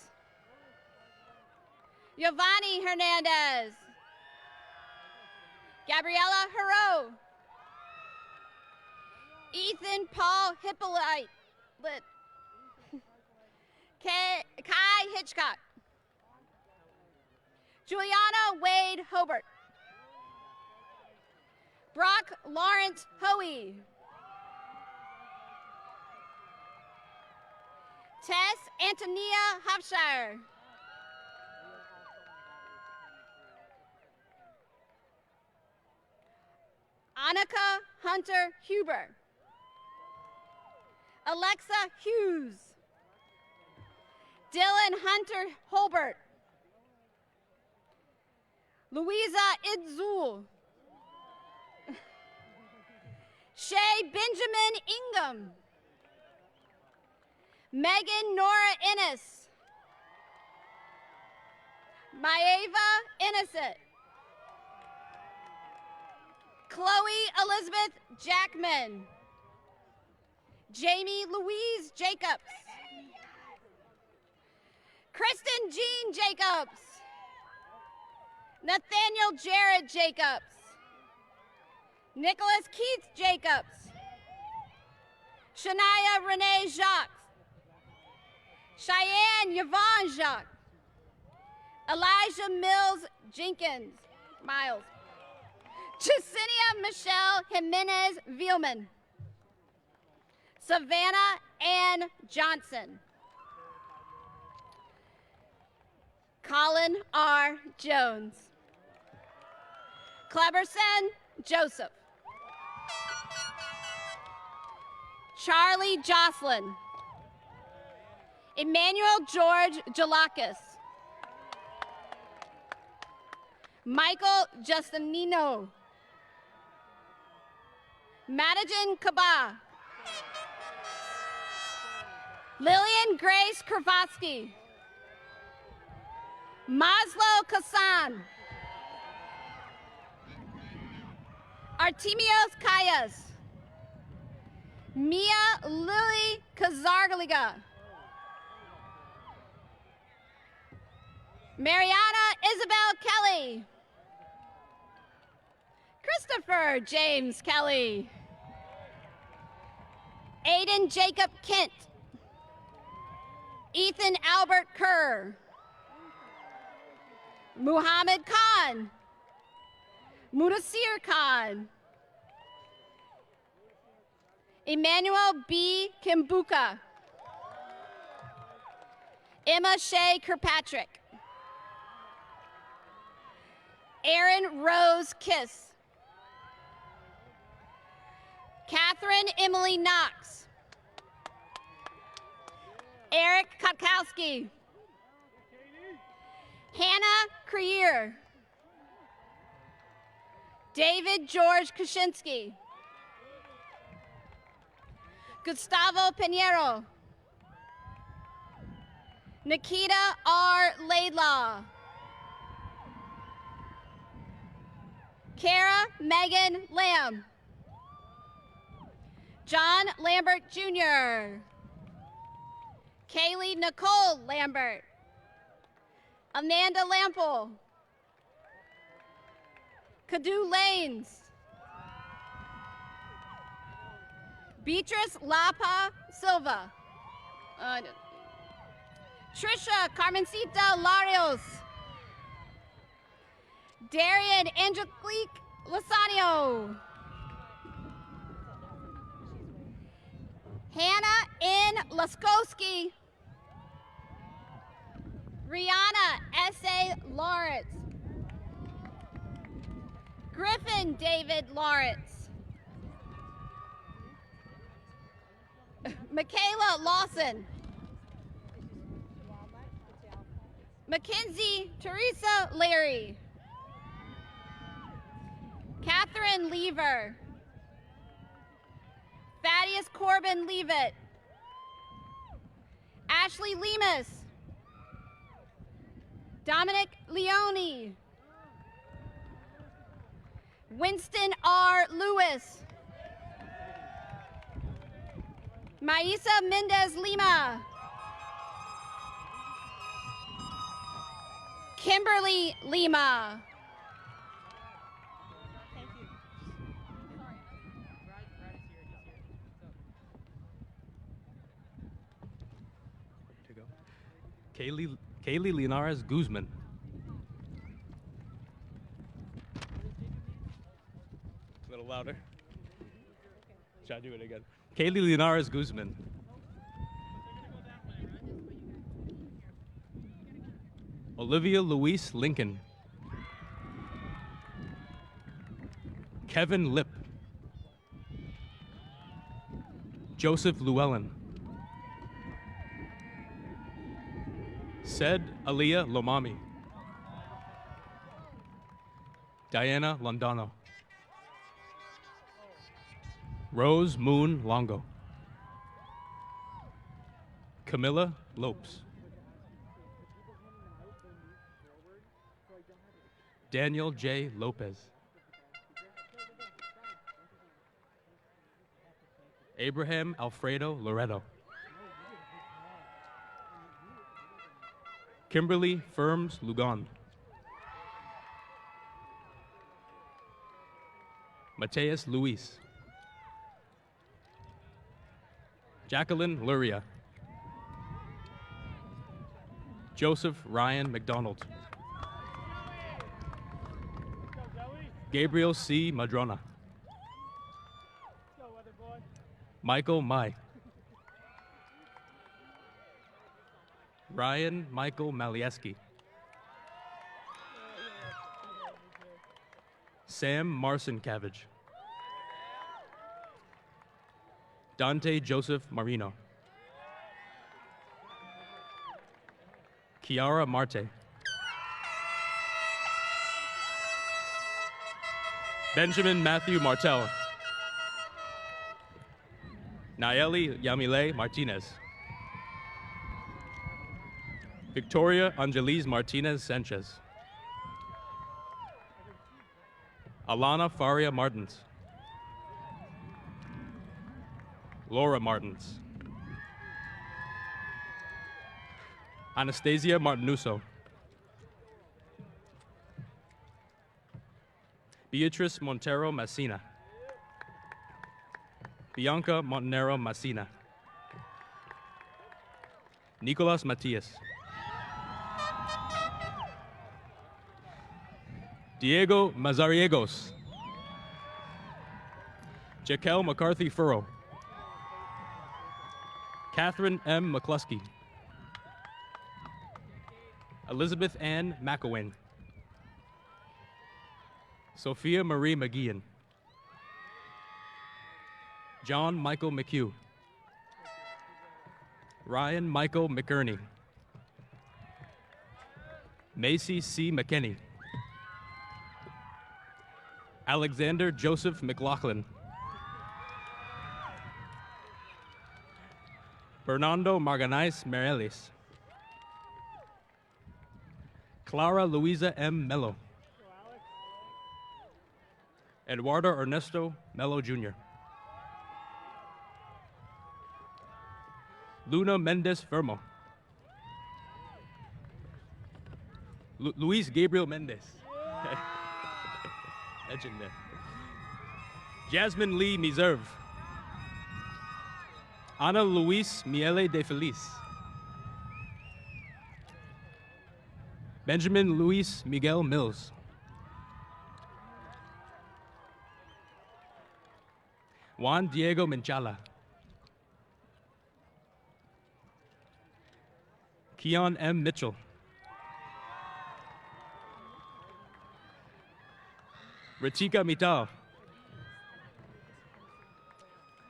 Speaker 3: Giovanni Hernandez. Gabriela Hero. Ethan Paul Hippolyte. Kai Hitchcock. Juliana Wade Hobart. Brock Lawrence Hoey. Tess Antonia Hofshire. Annika Hunter Huber. Alexa Hughes. Dylan Hunter Holbert. Louisa Idzul. Shay Benjamin Ingham. Megan Nora Ennis. Maeva Innocent. Chloe Elizabeth Jackman. Jamie Louise Jacobs. Kristen Jean Jacobs. Nathaniel Jared Jacobs. Nicholas Keith Jacobs. Shania Renee Jacques. Cheyenne Yvonne Jacques. Elijah Mills Jenkins. Miles. Jacinia Michelle Jimenez Vielman. Savannah Ann Johnson. Colin R. Jones. Cleberson Joseph. Charlie Jocelyn. Emmanuel George Jalakis. Michael Justinino. Madigan Kaba. Lillian Grace Kravatsky. Maslow Kasan. Artemios Kayas. Mia Lily Kazargliga. Mariana Isabel Kelly. Christopher James Kelly. Aiden Jacob Kent. Ethan Albert Kerr. Muhammad Khan. Mudassir Khan. Emmanuel B. Kimbuka. Emma Shea Kirkpatrick. Erin Rose Kiss. Catherine Emily Knox. Eric Kotkowski. Hannah Creer. David George Kaczynski. Gustavo Pinheiro. Nikita R. Laidlaw. Kara Megan Lamb. John Lambert Jr. Kaylee Nicole Lambert. Amanda Lample. Kadu Lanes. Beatrice Lapa Silva. Trisha Carmencita Larios. Darian Angelique Lasanio. Hannah N. Laskowski. Rihanna S.A. Lawrence. Griffin David Lawrence. Michaela Lawson. Mackenzie Teresa Larry. Catherine Lever. Thaddeus Corbin Leavitt. Ashley Lemus. Dominic Leone. Winston R. Lewis. Maisa Mendez Lima. Kimberly Lima.
Speaker 11: Kaylee Linares Guzman. A little louder. Should I do it again? Kaylee Linares Guzman. Olivia Louise Lincoln. Kevin Lip. Joseph Llewellyn. Said Aliyah Lomami. Diana Londano. Rose Moon Longo. Camilla Lopes. Daniel J. Lopez. Abraham Alfredo Loreto. Kimberly Firms Lugon. Mateus Luis. Jacqueline Luria. Joseph Ryan McDonald. Gabriel C. Madrona. Michael Mai. Ryan Michael Malieski. Sam Marcin Cabbage. Dante Joseph Marino. Kiara Marte. Benjamin Matthew Martel. Nayeli Yamile Martinez. Victoria Angeles Martinez Sanchez. Alana Faria Martins. Laura Martins. Anastasia Martinuso. Beatrice Montero Messina. Bianca Montenero Messina. Nicolas Matias. Diego Mazariegos. Jaquel McCarthy Furrow. Catherine M. McCluskey. Elizabeth Ann McEwen. Sophia Marie McGeehan. John Michael McHugh. Ryan Michael McEarney. Macy C. McKinney. Alexander Joseph McLaughlin. Bernardo Marganais Meirelles. Clara Luisa M. Mello. Eduardo Ernesto Mello Jr. Luna Mendez Fermo. Luis Gabriel Mendez. Legend there. Jasmine Lee Miserve. Ana Luis Miele de Feliz. Benjamin Luis Miguel Mills. Juan Diego Minchala. Keon M. Mitchell. Ritika Mittal.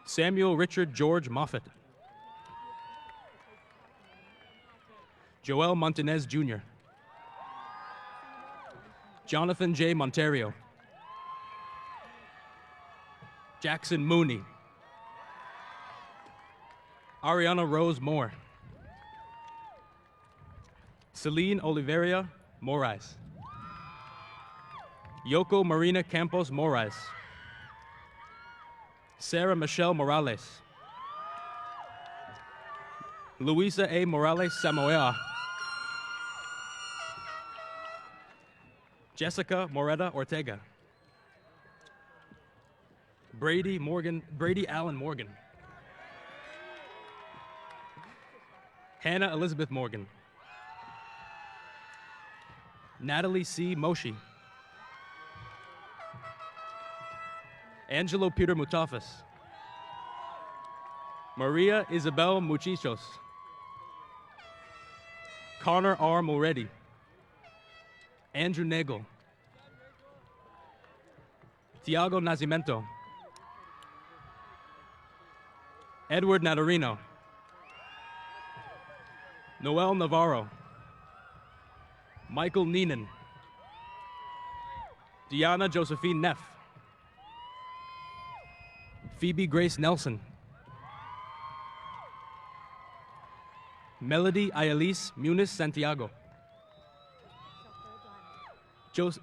Speaker 11: Samuel Richard George Moffat. Joel Montanez Jr. Jonathan J. Monterio. Jackson Mooney. Ariana Rose Moore. Celine Oliveria Moraes. Yoko Marina Campos Moraes. Sarah Michelle Morales. Luisa A. Morales Samoa. Jessica Moreta Ortega. Brady Allen Morgan. Hannah Elizabeth Morgan. Natalie C. Moshi. Angelo Peter Mutafas. Maria Isabel Muchichos. Connor R. Moretti. Andrew Nagel. Tiago Nascimento. Edward Nadarino. Noel Navarro. Michael Neenan. Diana Josephine Neff. Phoebe Grace Nelson. Melody Ayalise Muniz Santiago. Joseph.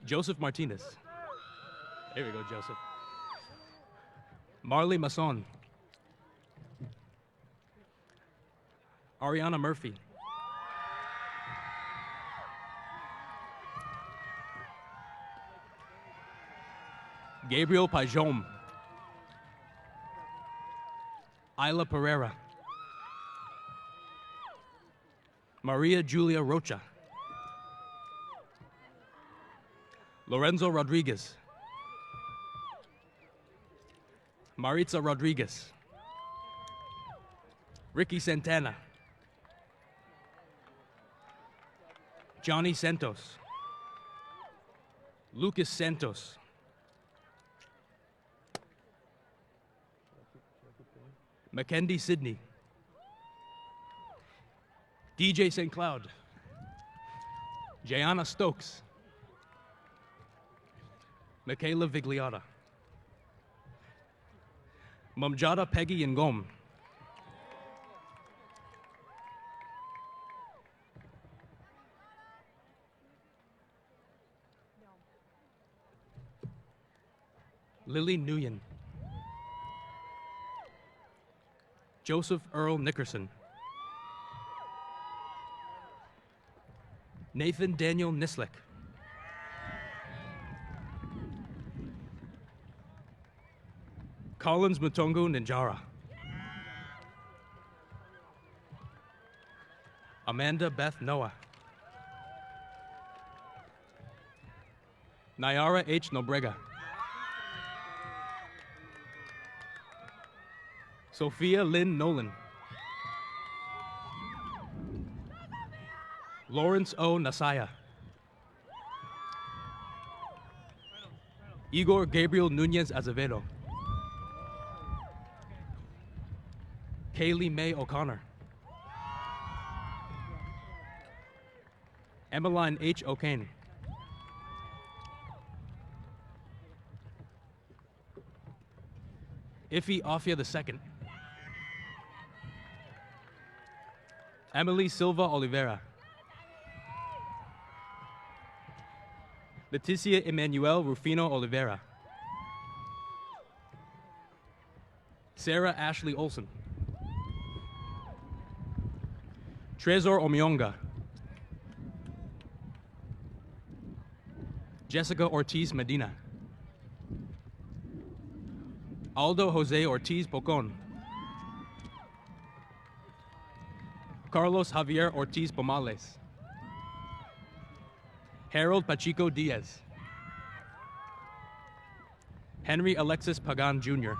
Speaker 11: Joseph Martinez. There we go, Joseph. Marley Masson. Ariana Murphy. Gabriel Pajom. Isla Pereira. Maria Julia Rocha. Lorenzo Rodriguez. Maritza Rodriguez. Ricky Santana. Johnny Santos. Lucas Santos. Mackenzie Sidney. DJ St. Cloud. Jayana Stokes. Michaela Vigliotta. Mamjada Peggy Ngom. Lily Nguyen. Joseph Earl Nickerson. Nathan Daniel Nislik. Collins Mutongo Ninjara. Amanda Beth Noah. Nayara H. Nobrega. Sophia Lynn Nolan. Lawrence O. Nasaya. Igor Gabriel Nunez Azevedo. Kaylee Mae O'Connor. Emmeline H. O'Kane. Iffy Afia II. Emily Silva Oliveira. Leticia Emmanuel Rufino Oliveira. Sarah Ashley Olson. Trezor Omionga. Jessica Ortiz Medina. Aldo Jose Ortiz Pocon. Carlos Javier Ortiz Pomales. Harold Pacheco Diaz. Henry Alexis Pagan Jr.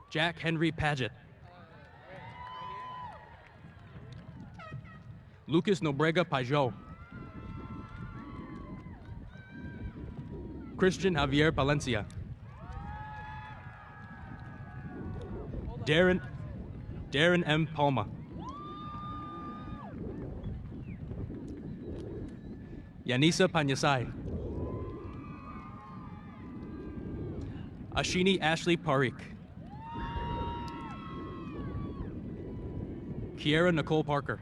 Speaker 11: Jack Henry Paget. Lucas Nobrega Pajot. Christian Javier Palencia. Darren M. Palma. Yanisa Panyasai. Ashini Ashley Parikh. Kiera Nicole Parker.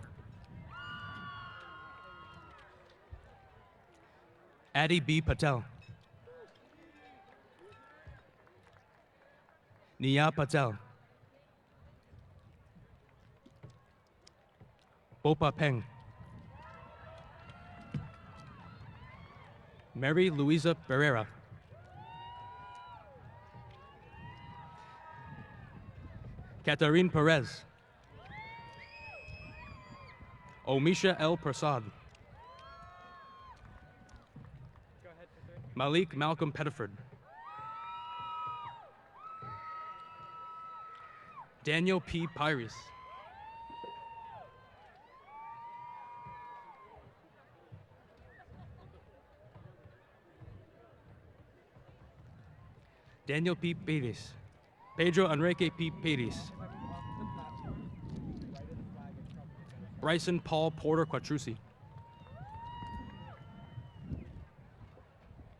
Speaker 11: Addie B. Patel. Nia Patel. Bopa Peng. Mary Louisa Barrera. Katarine Perez. Omisha L. Prasad. Malik Malcolm Pettiford. Daniel P. Pyrus. Daniel P. Pérez. Pedro Enrique P. Pérez. Bryson Paul Porter Quattrucci.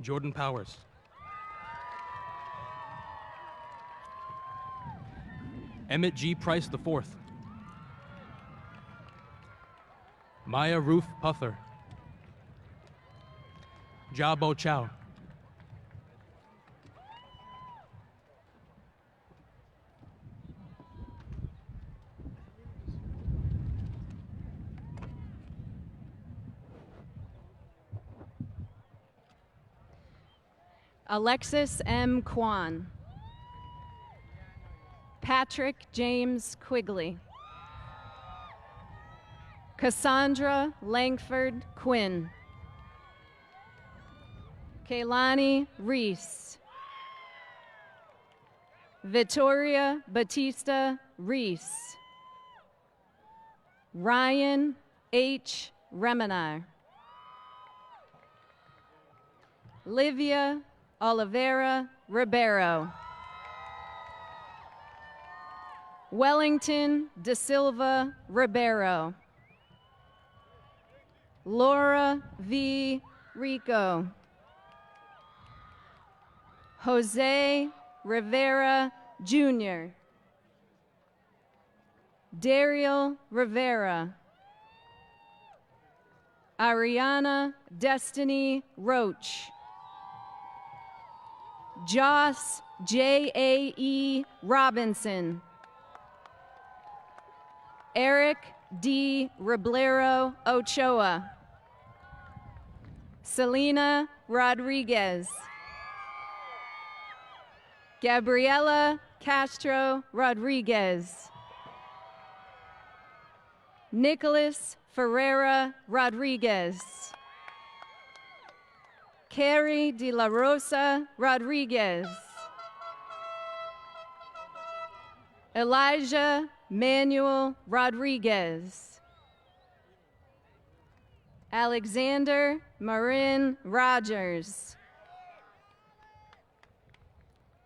Speaker 11: Jordan Powers. Emmett G. Price IV. Maya Ruth Puther. Jabo Chow.
Speaker 10: Alexis M. Kwan. Patrick James Quigley. Cassandra Langford Quinn. Kaylani Reese. Victoria Batista Reese. Ryan H. Remenar. Livia Oliveira Ribeiro. Wellington De Silva Ribeiro. Laura V. Rico. Jose Rivera Jr. Daryl Rivera. Ariana Destiny Roach. Joss J.A.E. Robinson. Eric D. Roblero Ochoa. Selena Rodriguez. Gabriela Castro Rodriguez. Nicholas Ferreira Rodriguez. Carrie de la Rosa Rodriguez. Elijah Manuel Rodriguez. Alexander Marin Rogers.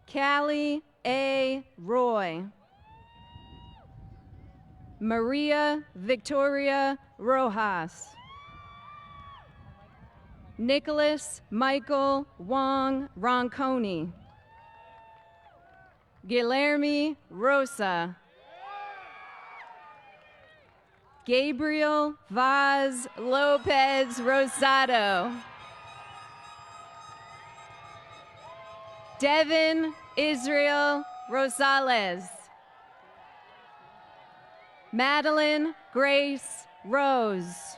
Speaker 10: Callie A. Roy. Maria Victoria Rojas. Nicholas Michael Wong Ronconi. Guilherme Rosa. Gabriel Vaz Lopez Rosado. Devin Israel Rosales. Madeline Grace Rose.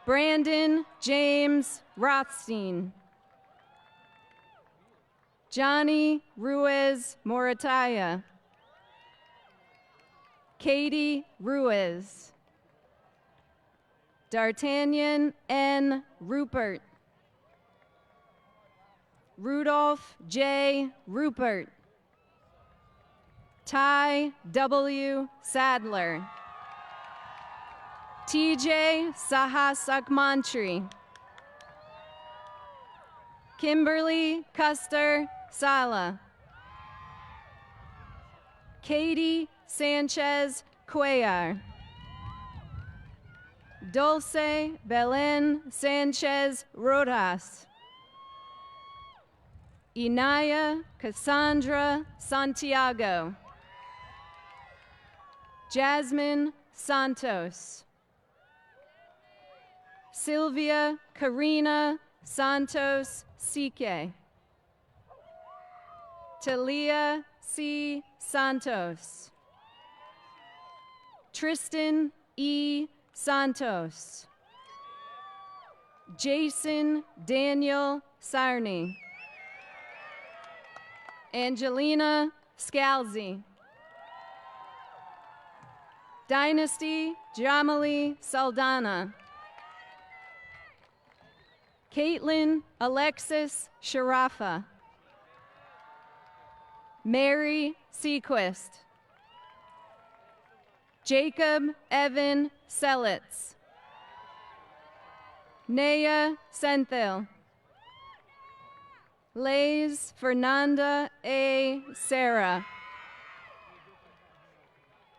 Speaker 10: Brandon James Rothstein. Johnny Ruiz Morataya. Katie Ruiz. D'Artagnan N. Rupert. Rudolph J. Rupert. Ty W. Sadler. TJ Sahasakmantri. Kimberly Custer Sala. Katie Sanchez Cuellar. Dulce Belen Sanchez Rodas. Inaya Cassandra Santiago. Jasmine Santos. Sylvia Karina Santos Sique. Talia C. Santos. Tristan E. Santos. Jason Daniel Sarney. Angelina Scalzi. Dynasty Jamali Saldana. Caitlin Alexis Sharafa. Mary Sequist. Jacob Evan Selitz. Naya Senthil. Lays Fernanda A. Sarah.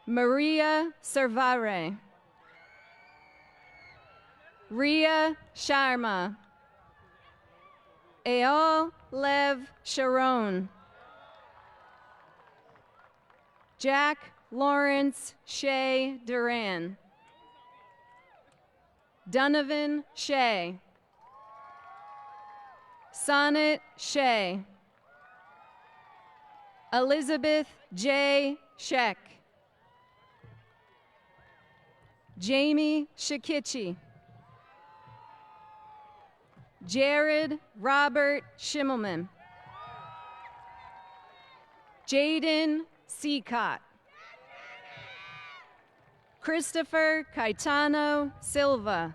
Speaker 10: Maria Servare. Ria Sharma. Eol Lev Sharon. Jack Lawrence Shea Duran. Donovan Shea. Sonnet Shea. Elizabeth J. Sheck. Jamie Shakichi. Jared Robert Schimmelman. Jaden Seacott. Christopher Caetano Silva.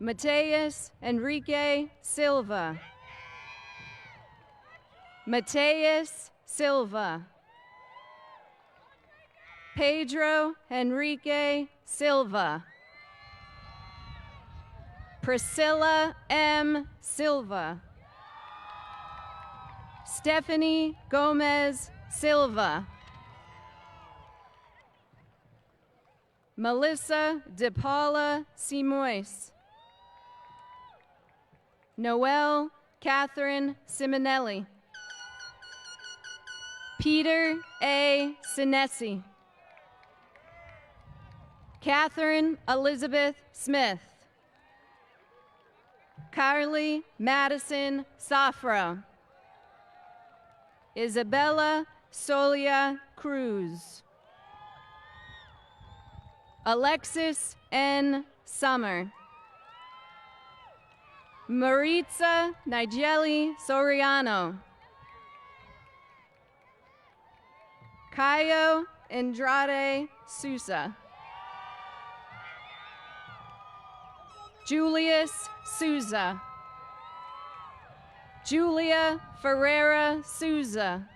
Speaker 10: Mateus Enrique Silva. Mateus Silva. Pedro Enrique Silva. Priscilla M. Silva. Stephanie Gomez Silva. Melissa De Paula Simois. Noelle Catherine Simonelli. Peter A. Sinesi. Catherine Elizabeth Smith. Carly Madison Safra. Isabella Solia Cruz. Alexis N. Summer. Maritza Nigeli Soriano. Caio Andrade Sousa. Julius Souza. Julia Ferreira Souza.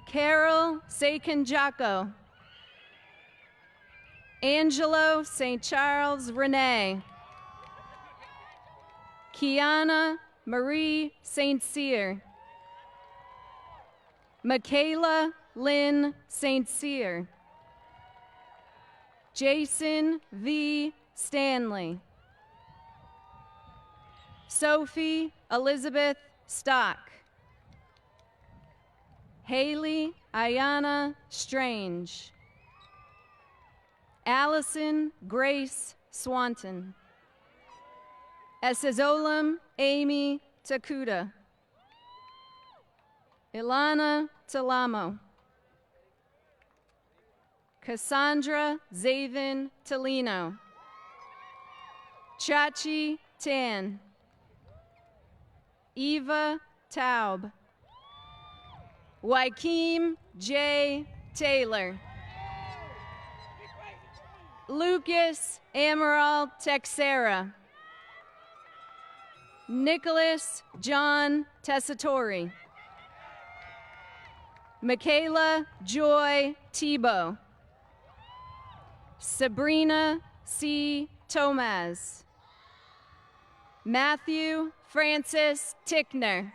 Speaker 10: Carol Seconjaco. Angelo St. Charles Renee. Kiana Marie St. Cyr. Michaela Lynn St. Cyr. Jason V. Stanley. Sophie Elizabeth Stock. Haley Ayana Strange. Allison Grace Swanton. Esazolam Amy Takuda. Ilana Talamo. Cassandra Zavin Tolino. Chachi Tan. Eva Taub. Joaquim J. Taylor. Lucas Amaral Texera. Nicholas John Tessatori. Michaela Joy Tebow. Sabrina C. Tomaz. Matthew Francis Tickner.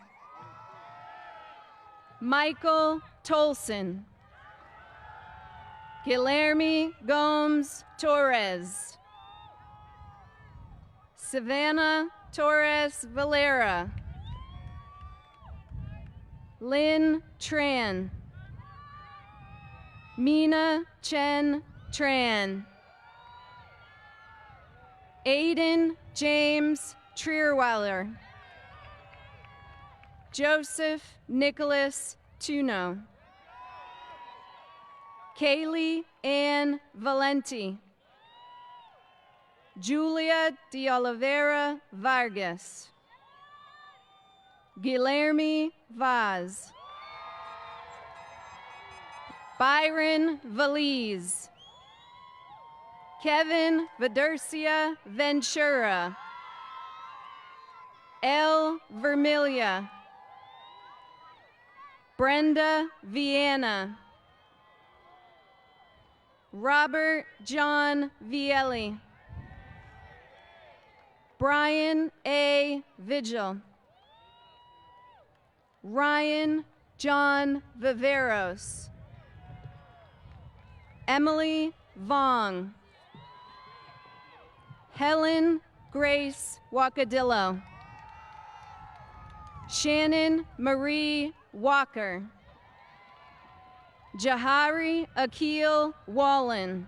Speaker 10: Michael Tolson. Guilherme Gomes Torres. Savannah Torres Valera. Lynn Tran. Mina Chen Tran. Aiden James Trierweiler. Joseph Nicholas Tuno. Kaylee Ann Valenti. Julia de Oliveira Vargas. Guilherme Vaz. Byron Valiz. Kevin Vidercia Ventura. El Vermilia. Brenda Viana. Robert John Vielli. Brian A. Vigil. Ryan John Viveros. Emily Vong. Helen Grace Wacadillo. Shannon Marie Walker. Jahari Akil Wallen.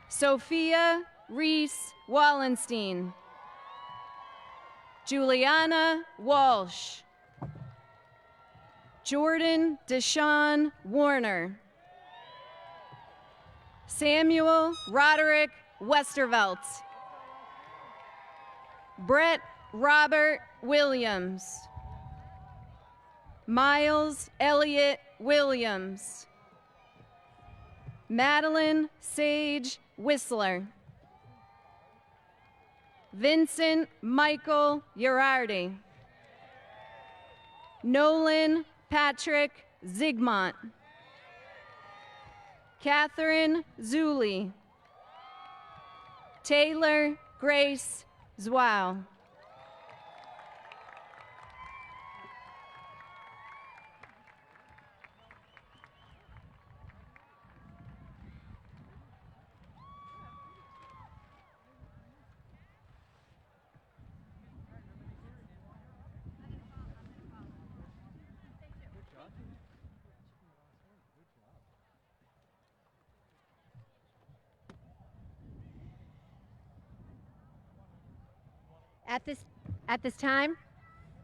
Speaker 10: Sophia Reese Wallenstein. Juliana Walsh. Jordan Deshawn Warner. Samuel Roderick Westervelt. Brett Robert Williams. Miles Elliott Williams. Madeline Sage Whistler. Vincent Michael Urardi. Nolan Patrick Zigmont. Catherine Zuli. Taylor Grace Zwow.
Speaker 9: At this time,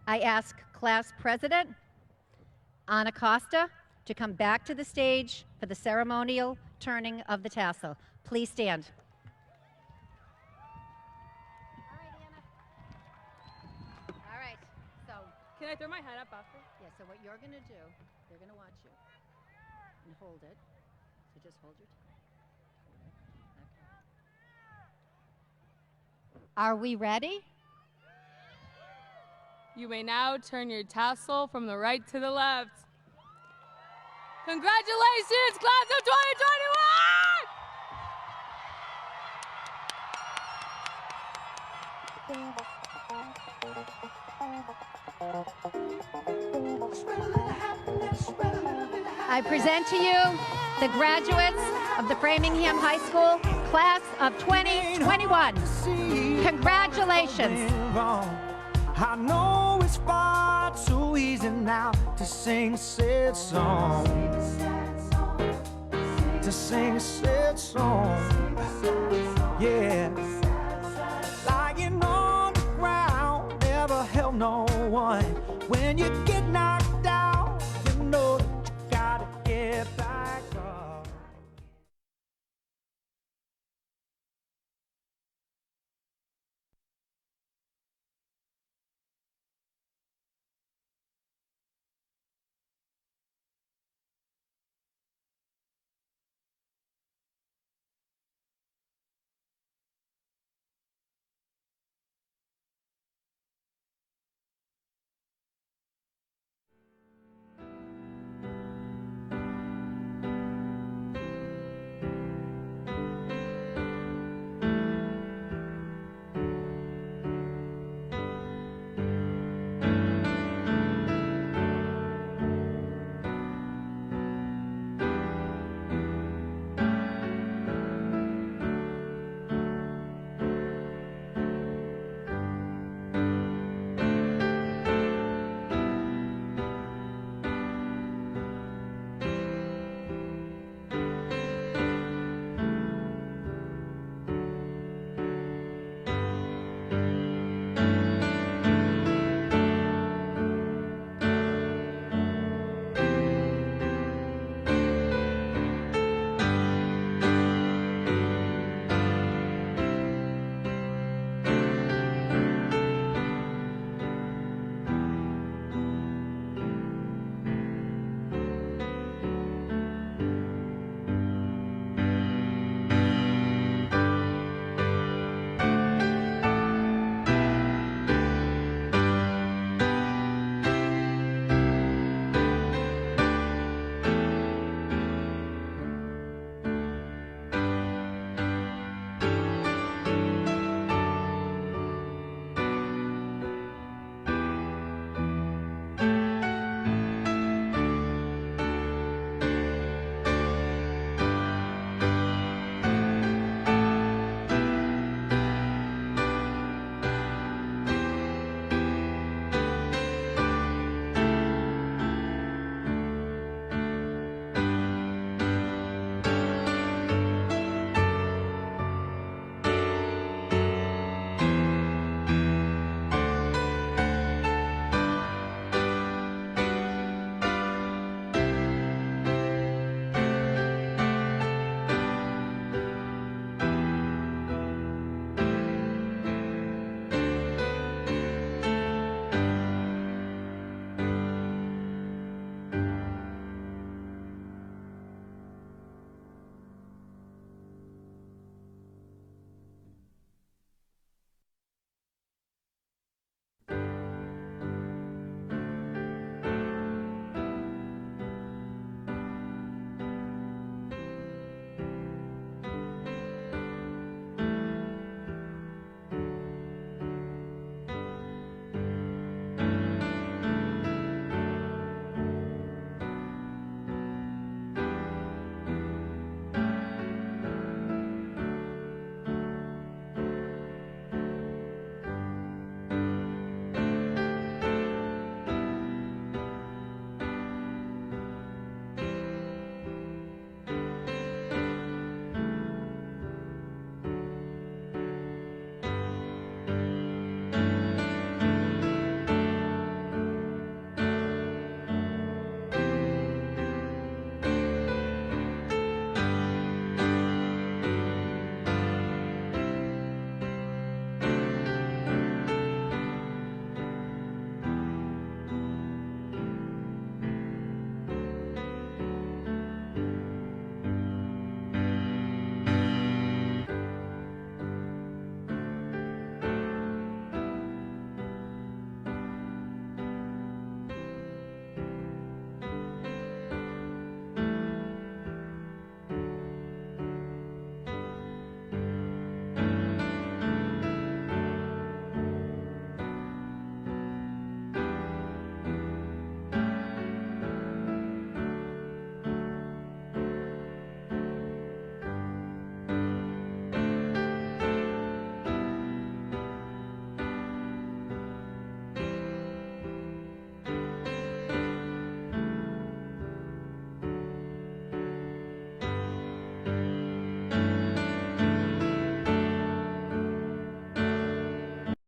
Speaker 9: I ask Class President Anna Costa to come back to the stage for the ceremonial turning of the tassel. Please stand. All right, so,
Speaker 6: Can I throw my hat up after?
Speaker 9: yeah, so what you're going to do, they're going to watch you and hold it. So just hold your tongue. Okay. Are we ready?
Speaker 6: You may now turn your tassel from the right to the left. Congratulations, class of
Speaker 9: 2021! I present to you the graduates of the Framingham High School class of 2021. Congratulations.
Speaker 12: I know it's far too easy now to sing a sad song. To sing a sad song. Yeah. Lying on the ground never helped no one. When you get